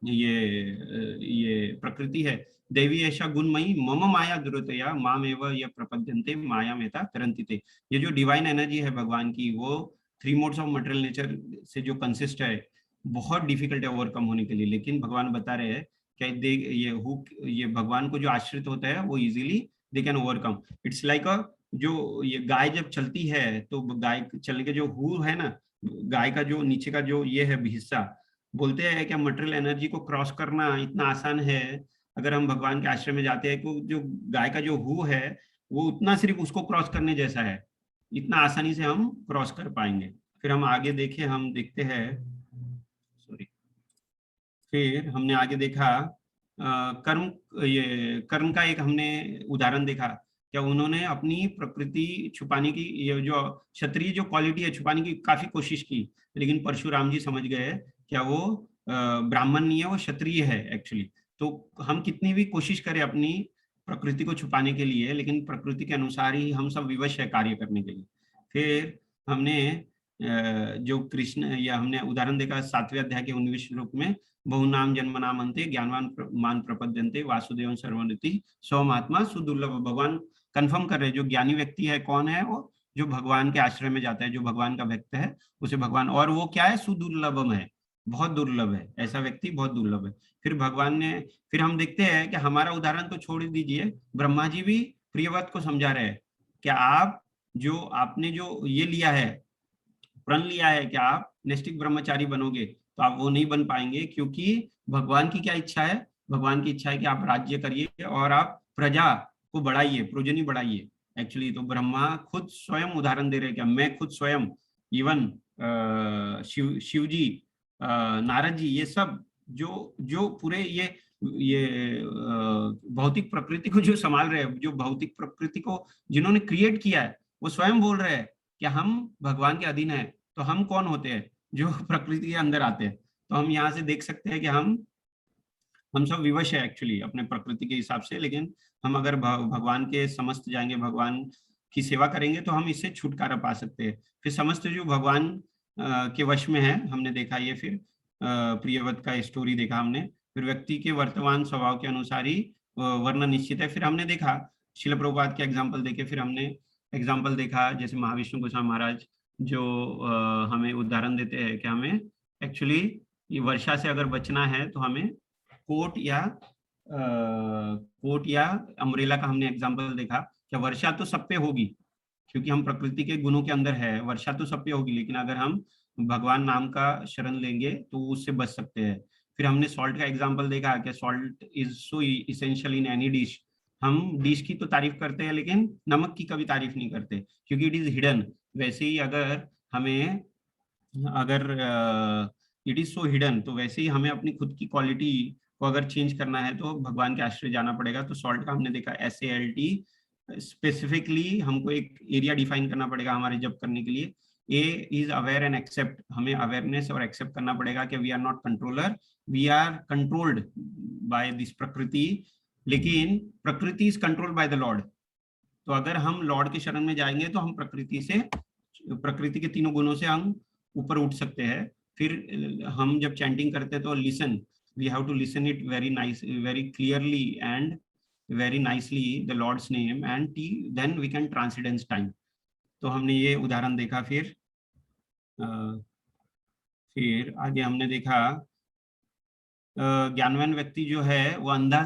ये प्रकृति है देवी ऐसा गुणमयी मम माया दुरतया माम एव ये प्रपद्यन्ते माया मेता तरंतिते। ये जो डिवाइन एनर्जी है भगवान की, वो 3 मोड्स ऑफ मटेरियल नेचर से जो कंसिस्ट है, बहुत डिफिकल्ट है ओवरकम होने के लिए। लेकिन भगवान बता रहे हैं कि ये भगवान को जो आश्रित होता है वो easily they can overcome. It's like जो ये गाय जब चलती है तो गाय चलने के जो हु है ना, गाय का जो नीचे का जो ये है हिस्सा, बोलते हैं कि मटेरियल एनर्जी को क्रॉस करना इतना आसान है। अगर हम भगवान के आश्रम में जाते हैं तो जो गाय का जो हु है वो उतना सिर्फ उसको क्रॉस करने जैसा है, इतना आसानी से हम क्रॉस कर पाएंगे। फिर हम आगे देखें, हम देखते हैं फिर हमने आगे देखा कर्म का एक हमने उदाहरण देखा। क्या उन्होंने अपनी प्रकृति छुपाने की, ये जो क्षत्रिय जो क्वालिटी है छुपाने की काफी कोशिश की, लेकिन परशुराम जी समझ गए क्या वो ब्राह्मण नहीं है, वो क्षत्रिय है एक्चुअली। तो हम कितनी भी कोशिश करें अपनी प्रकृति को छुपाने के लिए, लेकिन प्रकृति के अनुसार ही हम सब विवश है कार्य करने के लिए। फिर हमने जो कृष्ण या हमने उदाहरण देखा 7वें अध्याय के 19वें श्लोक में, बहुनाम जन्मनाम अन्ते ज्ञानवान मान प्रपद्यन्ते वासुदेव सर्वनिति स्वमात्मा सुदुर्लभ। भगवान कंफर्म कर रहे जो ज्ञानी व्यक्ति है कौन है, वो जो भगवान के आश्रय में जाता है, जो भगवान का भक्त है उसे भगवान, और वो क्या है, सुदुर्लभम है, बहुत दुर्लभ है, ऐसा व्यक्ति बहुत दुर्लभ है। फिर भगवान ने, फिर हम देखते हैं कि हमारा उदाहरण तो छोड़ दीजिए, ब्रह्मा जी भी प्रियव्रत को समझा रहे हैं कि आपने जो ये लिया है, प्रण लिया है कि आप नैष्ठिक ब्रह्मचारी बनोगे, तो आप वो नहीं बन पाएंगे, क्योंकि भगवान की क्या इच्छा है, भगवान की इच्छा है कि आप राज्य करिए और आप प्रजा को बढ़ाइए, प्रोजनी बढ़ाइए एक्चुअली। तो ब्रह्मा खुद स्वयं उदाहरण दे रहे हैं कि मैं खुद स्वयं, इवन शिव जी, नारद जी, ये सब जो पूरे ये भौतिक प्रकृति को जो संभाल रहे हैं, जो भौतिक प्रकृति को जिन्होंने क्रिएट किया है, वो स्वयं बोल रहे हैं कि हम भगवान के अधीन है। तो हम कौन होते हैं जो प्रकृति के अंदर आते हैं? तो हम यहाँ से देख सकते हैं कि हम सब विवश है एक्चुअली अपने प्रकृति के हिसाब से, लेकिन हम अगर भगवान के समस्त जाएंगे, भगवान की सेवा करेंगे, तो हम इससे छुटकारा पा सकते हैं। फिर समस्त जो भगवान के वश में है, हमने देखा ये। फिर प्रियव्रत का स्टोरी देखा हमने। फिर व्यक्ति के वर्तमान स्वभाव के अनुसार ही वर्ण निश्चित है। फिर हमने देखा शिल प्रभुपाद के एग्जाम्पल देखे। फिर हमने एग्जाम्पल देखा जैसे महाविष्णु गोस्वामी महाराज जो हमें उदाहरण देते हैं कि हमें एक्चुअली ये वर्षा से अगर बचना है तो हमें कोट या अम्ब्रेला का हमने एग्जाम्पल देखा। क्या वर्षा तो सब पे होगी क्योंकि हम प्रकृति के गुणों के अंदर है, वर्षा तो सब पे होगी, लेकिन अगर हम भगवान नाम का शरण लेंगे तो उससे बच सकते हैं। फिर हमने सॉल्ट का एग्जाम्पल देखा कि salt is so essential in any dish. हम डिश की तो तारीफ करते हैं लेकिन नमक की कभी तारीफ नहीं करते क्योंकि इट इज हिडन। वैसे ही अगर इट इज सो हिडन, तो वैसे ही हमें अपनी खुद की क्वालिटी को अगर चेंज करना है तो भगवान के आश्रय जाना पड़ेगा। तो सॉल्ट का हमने देखा SALT, स्पेसिफिकली हमको एक एरिया डिफाइन करना पड़ेगा हमारे जप करने के लिए। A is aware and accept, हमें अवेयरनेस और एक्सेप्ट करना पड़ेगा कि we are not controller, we are controlled by this prakriti, लेकिन prakriti is controlled by the Lord. तो अगर हम लॉर्ड के शरण में जाएंगे तो हम प्रकृति के तीनों गुणों से हम ऊपर उठ सकते हैं। फिर हम जब चैंटिंग करते हैं तो listen, we have to listen it very clearly and very nicely the Lord's name, and then we can transcendence time। तो हमने ये उदाहरण देखा। फिर आगे हमने देखा ज्ञानवान व्यक्ति जो है वो अंधा,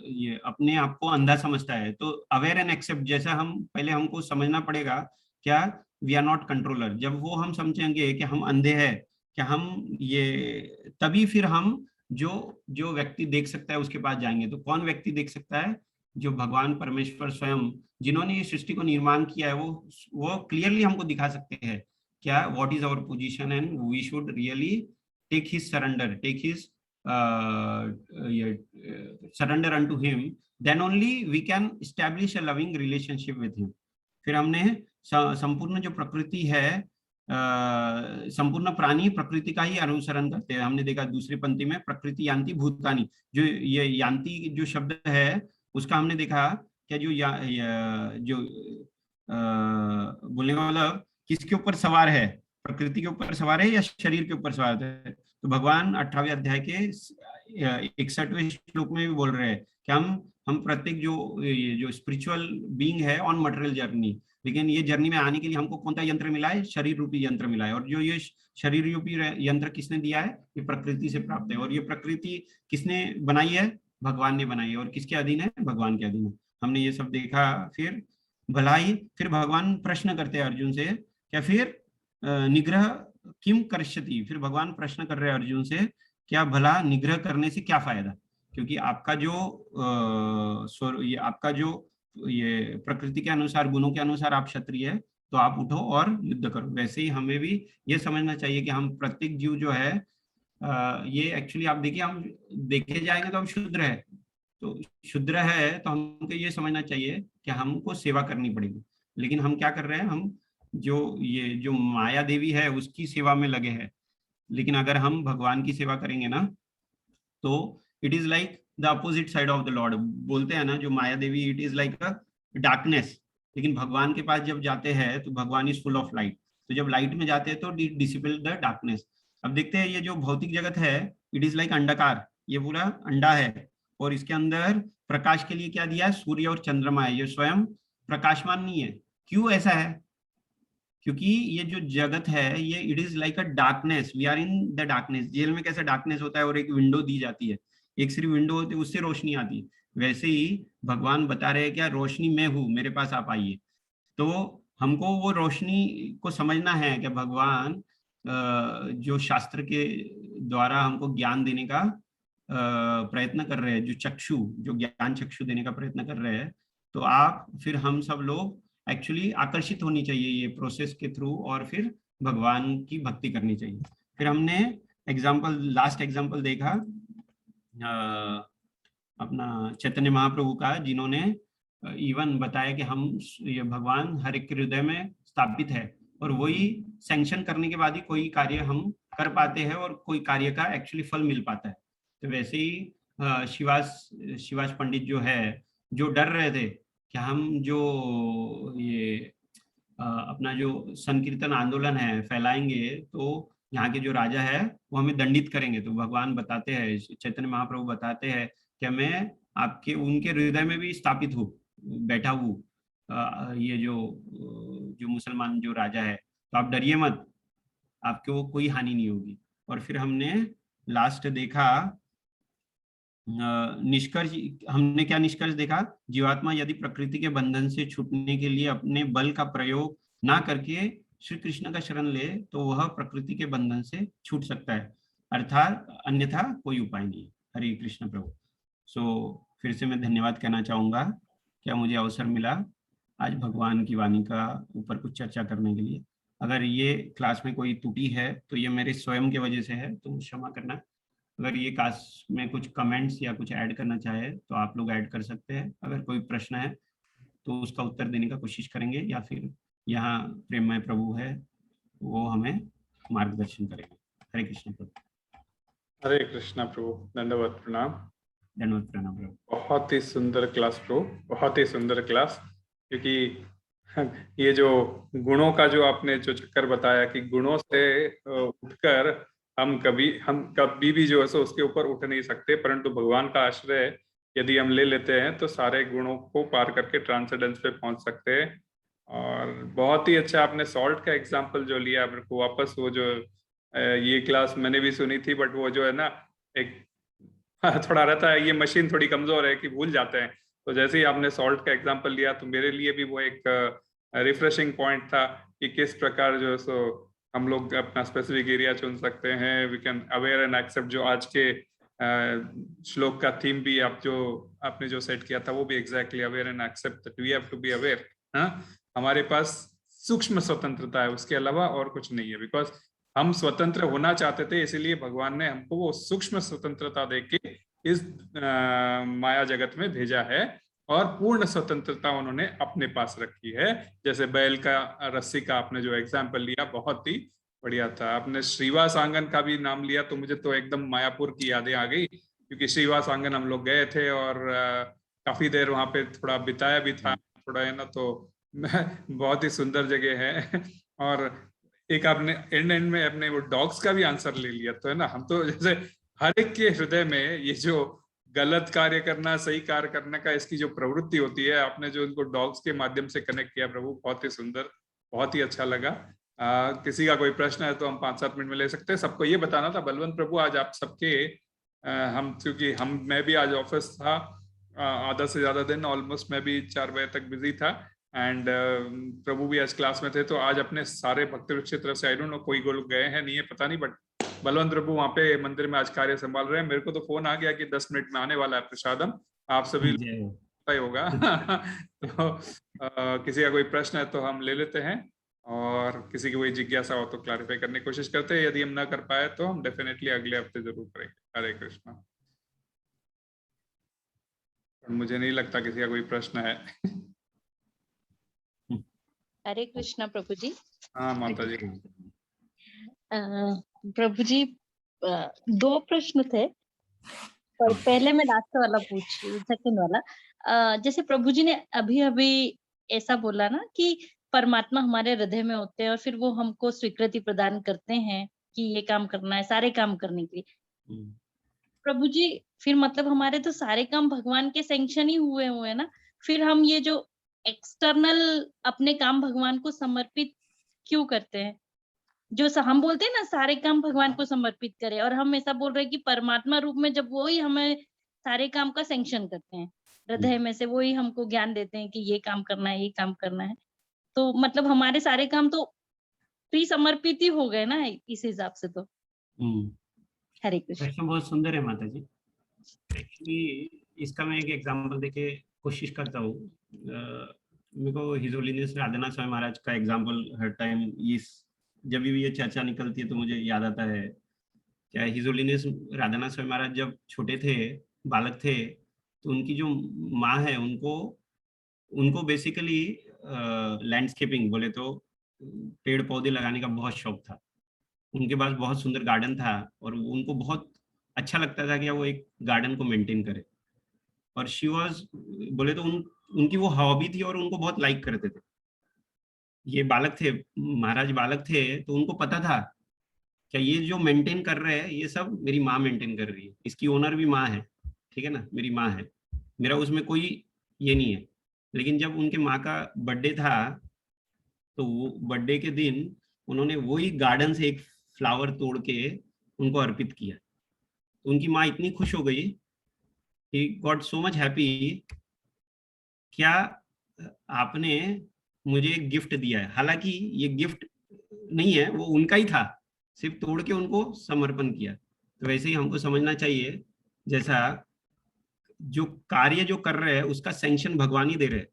ये अपने आप को अंधा समझता है। तो अवेयर एंड एक्सेप्ट, जैसा हम पहले हमको समझना पड़ेगा क्या वी आर नॉट कंट्रोलर। जब वो हम समझेंगे कि हम अंधे हैं, क्या हम ये, तभी फिर हम जो व्यक्ति देख सकता है उसके पास जाएंगे। तो कौन व्यक्ति देख सकता है? जो भगवान परमेश्वर स्वयं जिन्होंने ये सृष्टि को निर्माण किया है वो क्लियरली हमको दिखा सकते हैं क्या what is our position and we should really take his surrender, take his surrender unto him, then only we can establish a loving relationship with him. फिर हमने संपूर्ण जो प्रकृति है, संपूर्ण प्राणी प्रकृति का ही अनुसरण करते हैं। हमने देखा दूसरी पंक्ति में प्रकृति यान्ति भूतानि, जो ये यान्ति जो शब्द है उसका हमने देखा क्या जो बोलने का मतलब किसके ऊपर सवार है, प्रकृति के ऊपर सवार है या शरीर के ऊपर सवार है। तो भगवान 18वें अध्याय के 61वें श्लोक में भी बोल रहे हैं कि हम प्रत्येक जो स्पिरिचुअल बीइंग है ऑन मटेरियल जर्नी, लेकिन ये जर्नी में आने के लिए हमको कौन सा यंत्र मिला है, शरीर रूपी यंत्र मिला है। और जो ये शरीर रूपी यंत्र किसने दिया है, ये प्रकृति से प्राप्त है। और ये प्रकृति किसने बनाई है, भगवान ने बनाई है। और किसके अधीन है, भगवान के अधीन है। हमने ये सब देखा। फिर भलाई, फिर भगवान प्रश्न करते हैं अर्जुन से क्या, फिर निग्रह किम करिष्यति, फिर भगवान प्रश्न कर रहे हैं अर्जुन से क्या भला निग्रह करने से क्या फायदा, क्योंकि आपका जो ये प्रकृति के अनुसार गुणों के अनुसार आप क्षत्रिय है, तो आप उठो और युद्ध करो। वैसे ही हमें भी ये समझना चाहिए कि हम प्रत्येक जीव जो है ये एक्चुअली आप देखिए, हम देखे जाएंगे तो हम शुद्र है, तो शुद्र है तो हमको ये समझना चाहिए कि हमको सेवा करनी पड़ेगी। लेकिन हम क्या कर रहे हैं, हम जो माया देवी है उसकी सेवा में लगे हैं। लेकिन अगर हम भगवान की सेवा करेंगे ना, तो it is like the opposite side of the lord. बोलते हैं ना, जो Maya Devi it is like a darkness, लेकिन भगवान के पास जब जाते हैं तो भगवान इज फुल ऑफ लाइट। तो जब लाइट में जाते हैं तो डिसिपल द डार्कनेस। अब देखते हैं ये जो भौतिक जगत है इट इज लाइक अंडाकार, ये पूरा अंडा है और इसके अंदर प्रकाश के लिए क्या दिया है, सूर्य और चंद्रमा है। ये स्वयं प्रकाशमान नहीं है। क्यों ऐसा है, क्योंकि ये जो जगत है ये it is like a darkness, we are in the darkness. Jail में कैसे डार्कनेस होता है और एक विंडो दी जाती है, एक सिर्फ विंडो होती है उससे रोशनी आती है, वैसे ही भगवान बता रहे हैं क्या, रोशनी मैं हूँ, मेरे पास आप आइए। तो हमको वो रोशनी को समझना है कि भगवान जो शास्त्र के द्वारा हमको ज्ञान देने का प्रयत्न कर रहे हैं, जो ज्ञान चक्षु देने का प्रयत्न कर रहे हैं। तो आप फिर हम सब लोग एक्चुअली आकर्षित होनी चाहिए ये प्रोसेस के थ्रू और फिर भगवान की भक्ति करनी चाहिए। फिर हमने लास्ट एग्जाम्पल देखा अपना चैतन्य महाप्रभु का, जिन्होंने इवन बताया कि हम ये भगवान हर एक के हृदय में स्थापित है और वही सैंक्शन करने के बाद ही कोई कार्य हम कर पाते हैं और कोई कार्य का एक्चुअली फल मिल पाता है। तो वैसे ही शिवास पंडित जो है, जो डर रहे थे कि हम जो ये अपना जो संकीर्तन आंदोलन है फैलाएंगे तो यहाँ के जो राजा है वो हमें दंडित करेंगे। तो भगवान बताते हैं, चैतन्य महाप्रभु बताते हैं कि मैं उनके हृदय में भी स्थापित हूँ, बैठा हूँ, ये जो मुसलमान जो राजा है, तो आप डरिए मत, आपको कोई हानि नहीं होगी। और फिर हमने लास्ट देखा निष्कर्ष, हमने क्या निष्कर्ष देखा, जीवात्मा यदि प्रकृति के बंधन से छूटने के लिए अपने बल का प्रयोग ना करके श्री कृष्ण का शरण ले तो वह प्रकृति के बंधन से छूट सकता है, अर्थात अन्यथा कोई उपाय नहीं। हरे कृष्ण प्रभु। फिर से मैं धन्यवाद कहना चाहूंगा, क्या मुझे अवसर मिला आज भगवान की वाणी का ऊपर कुछ चर्चा करने के लिए। अगर ये क्लास में कोई त्रुटि है तो ये मेरे स्वयं के वजह से है, तो क्षमा करना। अगर ये क्लास में कुछ कमेंट्स या कुछ ऐड करना चाहे तो आप लोग ऐड कर सकते हैं। अगर कोई प्रश्न है तो उसका उत्तर देने का कोशिश करेंगे, या फिर यहाँ प्रेममय प्रभु है वो हमें मार्गदर्शन करेंगे। हरे कृष्ण प्रभु। हरे कृष्णा प्रभु, दंडवत प्रणाम। धन्यवाद प्रणाम प्रभु। बहुत ही सुंदर क्लास प्रभु, बहुत ही सुंदर क्लास। क्योंकि ये जो गुणों का जो आपने जो चक्कर बताया कि गुणों से उठकर हम कभी भी जो है सो उसके ऊपर उठ नहीं सकते, परंतु भगवान का आश्रय यदि हम ले लेते हैं तो सारे गुणों को पार करके ट्रांसेंडेंस पे पहुंच सकते हैं। और बहुत ही अच्छा आपने सॉल्ट का एग्जांपल जो लिया, मेरे को वापस वो जो ये क्लास मैंने भी सुनी थी, बट वो जो है ना एक थोड़ा रहता है, ये मशीन थोड़ी कमजोर है कि भूल जाते हैं। तो जैसे ही आपने सॉल्ट का एग्जांपल लिया तो मेरे लिए भी वो एक रिफ्रेशिंग पॉइंट था कि किस प्रकार जो है सो हम लोग अपना स्पेसिफिक एरिया चुन सकते हैं। We can aware and accept जो आज के श्लोक का थीम भी आपने जो सेट किया था वो भी exactly aware and accept that we have to be aware. हमारे पास सूक्ष्म स्वतंत्रता है, उसके अलावा और कुछ नहीं है। बिकॉज हम स्वतंत्र होना चाहते थे, इसीलिए भगवान ने हमको वो सूक्ष्म स्वतंत्रता देके इस माया जगत में भेजा है, और पूर्ण स्वतंत्रता उन्होंने अपने पास रखी है। जैसे बैल का रस्सी का आपने जो एग्जाम्पल लिया बहुत ही बढ़िया था। आपने श्रीवास आंगन का भी नाम लिया तो मुझे तो एकदम मायापुर की यादें आ गई, क्योंकि श्रीवास आंगन हम लोग गए थे और काफी देर वहां पे थोड़ा बिताया भी था, थोड़ा है ना, तो बहुत ही सुंदर जगह है। और एक आपने एंड में अपने वो डॉग्स का भी आंसर ले लिया, तो है ना, हम तो जैसे हर एक के हृदय में ये जो गलत कार्य करना, सही कार्य करने का इसकी जो प्रवृत्ति होती है, आपने जो उनको डॉग्स के माध्यम से कनेक्ट किया प्रभु, बहुत ही सुंदर, बहुत ही अच्छा लगा। किसी का कोई प्रश्न है तो हम 5-7 मिनट में ले सकते हैं। सबको ये बताना था बलवंत प्रभु, आज आप सबके क्योंकि मैं भी आज ऑफिस था आधा से ज्यादा दिन, ऑलमोस्ट मैं भी 4 बजे तक बिजी था, एंड प्रभु भी आज क्लास में थे, तो आज अपने सारे भक्त क्षेत्र से आई डोंट नो कोई लोग गए हैं नहीं है पता नहीं, बट बलवंत प्रभु वहाँ पे मंदिर में आज कार्य संभाल रहे हैं। मेरे को तो फोन आ गया कि 10 मिनट में आने वाला है प्रसादम, आप सभी पता ही होगा। तो किसी का कोई प्रश्न है तो हम ले लेते हैं, और किसी की कोई जिज्ञासा हो तो क्लैरिफाई करने की कोशिश करते हैं। यदि हम ना कर पाए तो हम डेफिनेटली अगले हफ्ते जरूर करेंगे। हरे कृष्णा। मुझे नहीं लगता किसी का कोई प्रश्न है। हरे कृष्णा प्रभु जी। हाँ माता जी। प्रभु जी 2 प्रश्न थे, पर पहले मैं लास्ट वाला सेकंड वाला। जैसे प्रभु जी ने अभी अभी ऐसा बोला ना कि परमात्मा हमारे हृदय में होते हैं और फिर वो हमको स्वीकृति प्रदान करते हैं कि ये काम करना है, सारे काम करने के लिए। प्रभु जी फिर मतलब हमारे तो सारे काम भगवान के सैंक्शन ही हुए हैं ना, फिर हम ये जो एक्सटर्नल अपने काम भगवान को समर्पित क्यों करते हैं? जो हम बोलते हैं ना सारे काम भगवान को समर्पित करें, और हम ऐसा बोल रहे हैं कि परमात्मा रूप में जब वो ही हमें सारे काम का सैंक्शन करते हैं, हृदय में से वो ही हमको ज्ञान देते हैं कि ये काम करना है, ये काम करना है, तो मतलब हमारे सारे काम तो प्री समर्पित ही हो गए ना इस हिसाब से। तो हरे कृष्ण। प्रश्न बहुत सुंदर है माता जी। एक्चुअली इसका मैं एक एग्जांपल देके कोशिश करता हूँ। मेरे को हिज होलीनेस राधानाथ स्वामी महाराज का एग्जांपल हर टाइम जब भी ये चर्चा निकलती है तो मुझे याद आता है। क्या हिज होलीनेस राधानाथ स्वामी महाराज जब छोटे थे, बालक थे, तो उनकी जो माँ है उनको बेसिकली लैंडस्केपिंग बोले तो पेड़ पौधे लगाने का बहुत शौक था। उनके पास बहुत सुंदर गार्डन था और उनको बहुत अच्छा लगता था कि वो एक गार्डन को मेंटेन करे, और शी वाज बोले तो उनकी वो हॉबी थी और उनको बहुत लाइक करते थे। ये बालक थे, महाराज बालक थे, तो उनको पता था क्या ये जो मेंटेन कर रहे हैं ये सब मेरी माँ मेंटेन कर रही है, इसकी ओनर भी माँ है, ठीक है ना, मेरी माँ है, मेरा उसमें कोई ये नहीं है। लेकिन जब उनके माँ का बर्थडे था तो वो बर्थडे के दिन उन्होंने वही गार्डन से एक फ्लावर तोड़ के उनको अर्पित किया। तो उनकी माँ इतनी खुश हो गई, he got so much happy, क्या आपने मुझे एक गिफ्ट दिया है। हालांकि ये गिफ्ट नहीं है, वो उनका ही था, सिर्फ तोड़ के उनको समर्पण किया। तो वैसे ही हमको समझना चाहिए, जैसा जो कार्य जो कर रहे हैं उसका सैंक्शन भगवान ही दे रहे हैं,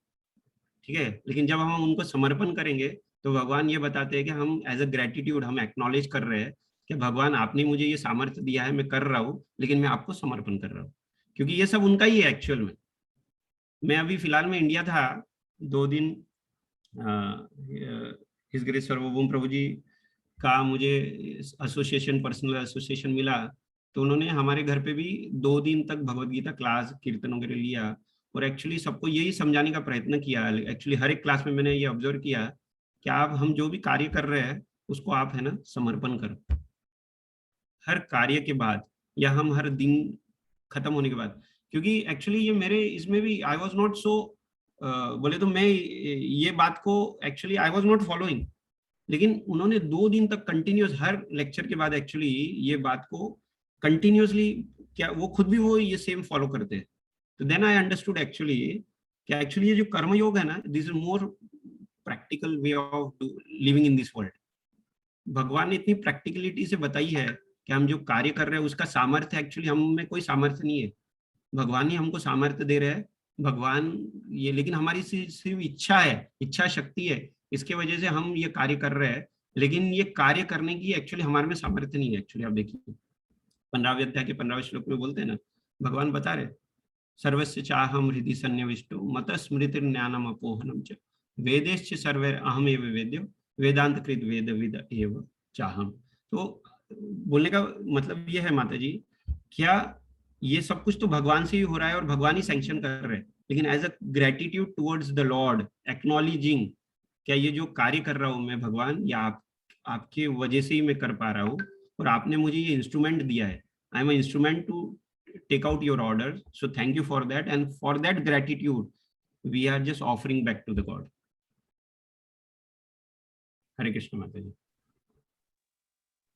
ठीक है, लेकिन जब हम उनको समर्पण करेंगे तो भगवान ये बताते हैं कि हम एज अ ग्रेटिट्यूड हम एक्नॉलेज कर रहे हैं कि भगवान आपने मुझे ये सामर्थ्य दिया है, मैं कर रहा हूँ, लेकिन मैं आपको समर्पण कर रहा हूँ, क्योंकि ये सब उनका ही है एक्चुअल में। मैं अभी फिलहाल में इंडिया था 2 दिन, हिज ग्रेस सर्वभौम प्रभु जी का मुझे एसोसिएशन, पर्सनल एसोसिएशन मिला, तो उन्होंने हमारे घर पे भी 2 दिन तक भगवत गीता क्लास कीर्तन वगैरह लिया, और एक्चुअली सबको यही समझाने का प्रयत्न किया। एक्चुअली हर एक क्लास में मैंने ये ऑब्जर्व किया कि आप हम जो भी कार्य कर रहे हैं उसको आप है ना समर्पण करो, हर कार्य के बाद या हम हर दिन खत्म होने के बाद। क्योंकि एक्चुअली ये मेरे इसमें भी आई वॉज नॉट सो बोले तो मैं ये बात को actually I was not following, लेकिन उन्होंने 2 दिन तक कंटिन्यूस हर लेक्चर के बाद एक्चुअली ये बात को कंटिन्यूसली, क्या वो खुद भी वो ये सेम फॉलो करते हैं। तो देन आई अंडरस्टूड एक्चुअली कि एक्चुअली ये जो कर्म योग है ना, this is more practical way of living in this world. भगवान ने इतनी प्रैक्टिकलिटी से बताई है कि हम जो कार्य कर रहे हैं उसका सामर्थ्य, एक्चुअली हम में कोई सामर्थ्य नहीं है, भगवान ही हमको सामर्थ्य दे रहे हैं, भगवान ये, लेकिन हमारी सिर्फ इच्छा है, इच्छा शक्ति है, इसके वजह से हम ये कार्य कर रहे हैं, लेकिन ये कार्य करने की एक्चुअली हमारे में सामर्थ्य नहीं है। एक्चुअली आप देखिए 15वें अध्याय के 15वें श्लोक में बोलते हैं ना, भगवान बता रहे सर्वस्य चाहम हृदि सन्निविष्टो मत स्मृति ज्ञानम अपोहनम च वेदेश्च सर्वे अहमेव वेद्यो वेदांत कृत वेद विद एव चाहम। तो बोलने का मतलब ये है माता जी, क्या ये सब कुछ तो भगवान से ही हो रहा है और भगवान ही सैंक्शन कर रहे हैं, लेकिन as a gratitude towards the Lord, acknowledging, क्या ये जो कार्य कर रहा हूँ मैं भगवान, या आपके वजह से ही मैं कर पा रहा हूँ, और आपने मुझे ये इंस्ट्रूमेंट दिया है, I am a instrument to take out your order, so thank you for that, and for that gratitude we are just offering back to the god. Hare Krishna माता जी।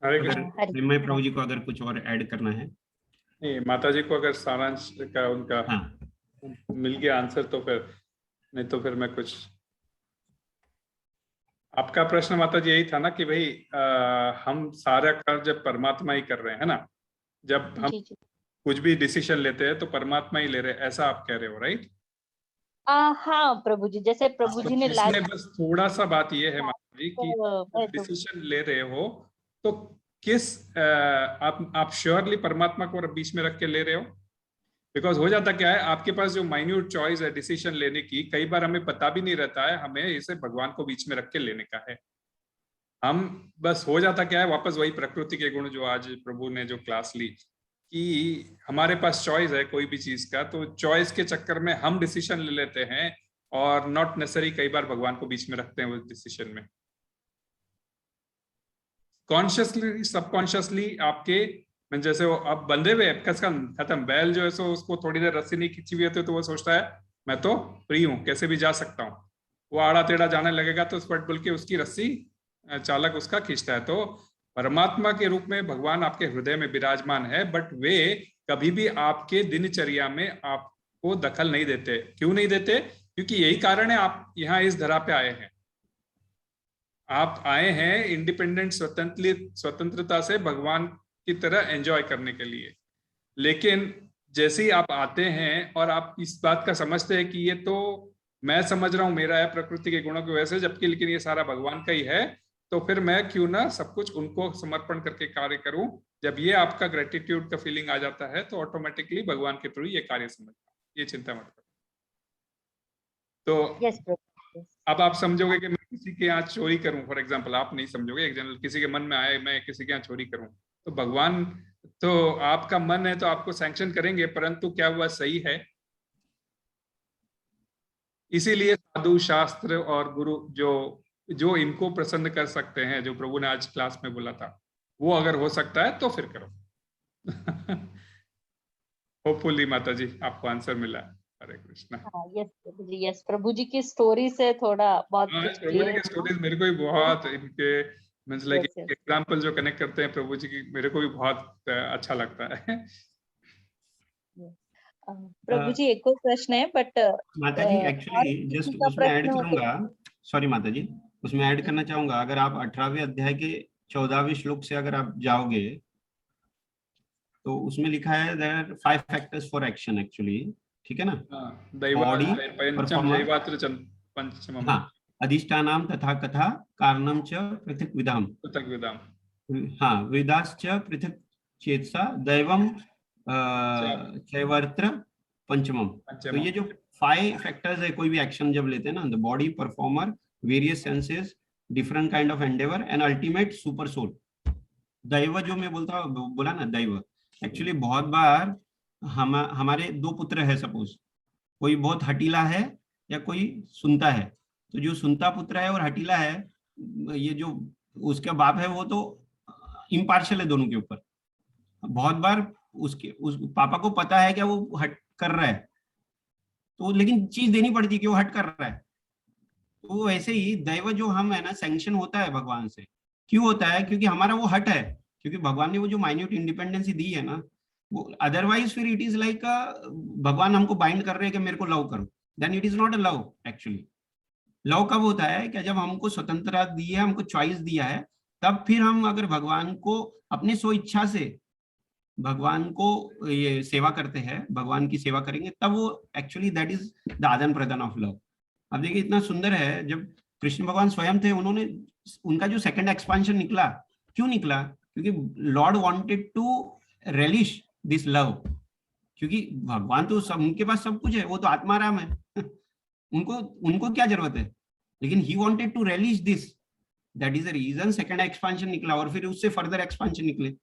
हरे कृष्ण। मैं प्रभु जी को अगर कुछ और ऐड करना है? नहीं, माता जी को अगर सारांश का उनका मिल गया आंसर तो फिर, नहीं तो फिर मैं कुछ, आपका प्रश्न माता जी यही था ना कि भाई हम सारा कार्य जब परमात्मा ही कर रहे हैं ना, जब हम कुछ भी डिसीजन लेते हैं तो परमात्मा ही ले रहे हैं, ऐसा आप कह रहे हो, राइट? हाँ प्रभु जी, जैसे प्रभु जी ने बस थोड़ा सा बात ये है माता जी कि डिसीजन ले रहे हो तो किस आप श्योरली परमात्मा को बीच में रख के ले रहे हो? बिकॉज हो जाता क्या है, आपके पास जो माइन्यूट चॉइस है डिसीजन लेने की, कई बार हमें पता भी नहीं रहता है हमें इसे भगवान को बीच में रख के लेने का है। हम बस हो जाता क्या है, वापस वही प्रकृति के गुण जो आज प्रभु ने जो क्लास ली कि हमारे पास चॉइस है कोई भी चीज का, तो चॉइस के चक्कर में हम डिसीजन ले लेते हैं और नॉट नेसेसरी कई बार भगवान को बीच में रखते हैं उस डिसीजन में। कॉन्शियसली सबकॉन्शियसली आपके, जैसे वो अब बंधे हुए खत्म, बैल जो है सो उसको थोड़ी देर रस्सी नहीं खींची हुई होती तो वो सोचता है मैं तो फ्री हूं, कैसे भी जा सकता हूं, वो आड़ा टेढ़ा जाने लगेगा तो उसको बोल के उसकी रस्सी चालक उसका खींचता है। तो परमात्मा के रूप में भगवान आपके हृदय में विराजमान है, बट वे कभी भी आपके दिनचर्या में आपको दखल नहीं देते। क्यों नहीं देते? क्योंकि यही कारण है आप यहाँ इस धरा पे आए हैं। आप आए हैं इंडिपेंडेंट स्वतंत्रता से भगवान की तरह एंजॉय करने के लिए, लेकिन जैसे ही आप आते हैं और आप इस बात का समझते हैं कि ये तो मैं समझ रहा हूं मेरा है प्रकृति के गुणों की वजह से, जबकि लेकिन ये सारा भगवान का ही है, तो फिर मैं क्यों ना सब कुछ उनको समर्पण करके कार्य करूं। जब ये आपका ग्रेटिट्यूड का फीलिंग आ जाता है तो ऑटोमेटिकली भगवान के थ्रू ये कार्य समझता, ये चिंता मत करो। तो अब आप समझोगे कि मैं किसी के यहाँ चोरी करूं, फॉर एग्जाम्पल, आप नहीं समझोगे, एक जनरल किसी के मन में आए मैं किसी के यहाँ चोरी करूं, तो भगवान तो आपका मन है तो आपको सैंक्शन करेंगे, परंतु क्या वह सही है? इसीलिए साधु शास्त्र और गुरु जो इनको प्रसन्न कर सकते हैं, जो प्रभु ने आज क्लास में बोला था, वो अगर हो सकता है तो फिर करो। होपफुली माता जी आपको आंसर मिला। हरे कृष्णा। यस प्रभु जी, यस प्रभु जी की स्टोरी से थोड़ा बहुत प्रभु जी की स्टोरीज मेरे को भी बहुत, इनके लाइक एग्जांपल जो कनेक्ट करते हैं प्रभु जी की, मेरे को भी बहुत अच्छा लगता है। प्रभु जी एक और प्रश्न है, बट माता जी एक्चुअली जस्ट उसमें ऐड करूंगा, सॉरी माता जी, उसमें ऐड करना चाहूंगा, अगर आप 18वें अध्याय के 14वें श्लोक से अगर आप जाओगे तो उसमें लिखा है there are 5 factors for action actually, ठीक है ना? बॉडी, अधिष्ठानम तथा कथा कारणम च पृथक विदाम, हाँ, वेदाश्च पृथक चेतसा दैवम चैवर्त्र पंचमम। तो ये जो 5 फैक्टर्स है कोई भी एक्शन जब लेते हैं ना, the body, performer, various senses, different kind of endeavour and ultimate super soul. दैव जो मैं बोला ना, दैव एक्चुअली बहुत बार हमारे 2 पुत्र है, सपोज कोई बहुत हटीला है या कोई सुनता है, तो जो सुनता पुत्र है और हटीला है, ये जो उसका बाप है वो तो इम्पार्शियल है दोनों के ऊपर। बहुत बार उस पापा को पता है क्या वो हट कर रहा है, तो लेकिन चीज देनी पड़ती है कि वो हट कर रहा है। तो वैसे ही दैव जो हम है ना, सैंक्शन होता है भगवान से। क्यों होता है? क्योंकि हमारा वो हट है, क्योंकि भगवान ने वो जो माइन्यूट इंडिपेंडेंसी दी है ना, वो अदरवाइज फिर इट इज लाइक भगवान हमको बाइंड कर रहे हैं कि मेरे को लव करो, then it is not a love actually. Love कब होता है कि जब हमको स्वतंत्रता दी है, हमको चॉइस दिया है, तब फिर हम अगर भगवान को अपने स्व इच्छा से भगवान को ये सेवा करते हैं, भगवान की सेवा करेंगे, तब वो एक्चुअली दैट इज द आदान प्रदान ऑफ लव। अब देखिए इतना सुंदर है, जब कृष्ण भगवान स्वयं थे, उन्होंने उनका जो सेकंड एक्सपांशन निकला, क्यों निकला? क्योंकि Lord wanted to relish this love, क्योंकि भगवान तो सब, उनके पास सब कुछ है, वो तो आत्माराम है उनको क्या जरूरत है, लेकिन he wanted to relish this, that is the reason second expansion निकला, और फिर उससे फर्दर एक्सपांशन निकले,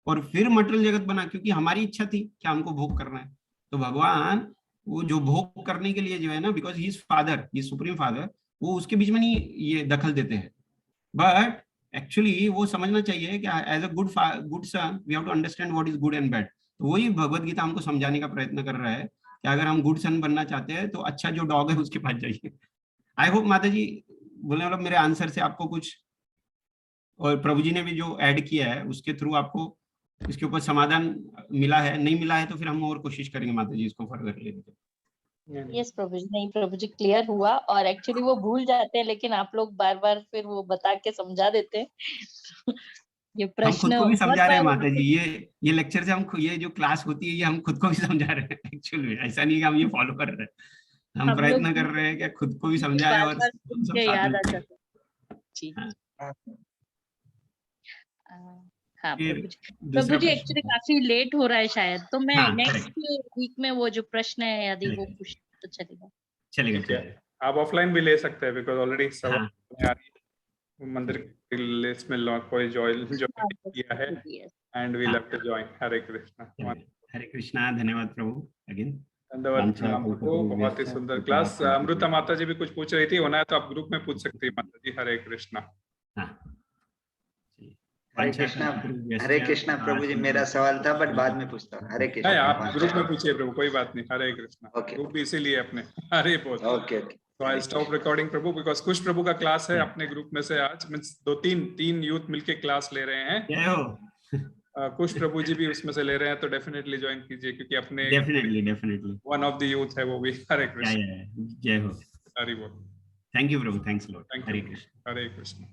और फिर मटेरियल जगत बना, क्योंकि हमारी इच्छा थी कि हमको भोग करना है। तो भगवान वो जो भोग करने के लिए जो है ना, because he is father, he supreme father, वो उसके बीच में नहीं ये दखल देते हैं, बट एक्चुअली वो समझना चाहिए कि as a good son we have to understand what is good and bad. तो वही भगवत गीता हमको समझाने का प्रयत्न कर रहा है कि अगर हम गुड सन बनना चाहते हैं तो अच्छा जो डॉग है उसके पास जाइए। आई होप माता जी बोले, मतलब मेरे आंसर से आपको कुछ, और प्रभु जी ने भी जो ऐड किया है उसके थ्रू आपको इसके ऊपर समाधान मिला है, नहीं मिला है तो फिर हम और कोशिश करेंगे माता जी इसको फर्दर लेने की। यस प्रभु जी, नहीं प्रभु जी क्लियर हुआ, और एक्चुअली वो भूल जाते हैं, लेकिन आप लोग बार बार फिर वो बता के समझा देते हैं। ये हम खुद प्रश्न को भी बहुत समझा रहे हैं बार माता जी, ये लेक्चर से हम ये जो क्लास होती है ये हम खुद को भी समझा रहे हैं एक्चुअली, ऐसा नहीं कि हम ये फॉलो कर रहे हैं, हम हम लोग प्रयत्न कर रहे हैं कि खुद को भी समझाएं बार और बार हम सुन सब के साथ याद में। आ जाता है जी। हाँ, हाँ फिर प्रभु जी, दूसरा एक्चुअली प्रश्न। काफी लेट हो रहा है शायद, तो मैं हाँ नेक्स्ट वीक में वो जो प्रश्न है यदि वो चलेगा पूछ तो चलेगा। चलेगा ठीक है, चलेगा। आप ऑफलाइन भी ले सकते हैं, बिकॉज ऑलरेडी हाँ सवाल आ रही है, मंदिर की लिस्ट में कोई ज्वाइन किया है, and we love to join. Hare Krishna. चलेगा। हरे कृष्णा, धन्यवाद प्रभु अगेन। धन्यवाद प्रणाम प्रभु, बहुत ही सुंदर क्लास। अमृता माता जी भी कुछ पूछ रही थी, होना है तो आप ग्रुप में पूछ सकती है माता जी। हरे कृष्णा। हरे कृष्णा प्रभु जी, मेरा सवाल था बट बाद में पूछता हूँ। हरे कृष्णा। आप ग्रुप में पूछिए प्रभु, कोई बात नहीं। हरे कृष्णा। ग्रुप भी इसीलिए अपने। हरे बोल। Okay okay. तो I stop recording Prabhu, because कुछ प्रभु का क्लास है अपने ग्रुप में से आज, मींस तीन यूथ मिलके क्लास ले रहे हैं। कुछ प्रभु जी भी उसमें से ले रहे हैं, तो डेफिनेटली ज्वाइन कीजिए, क्योंकि अपने definitely one of the youth है वो भी। हरे कृष्ण। जय हो। हरि बोल। Thank you Prabhu, thanks lot. Thank Hare you. Krishna. Hare Krishna.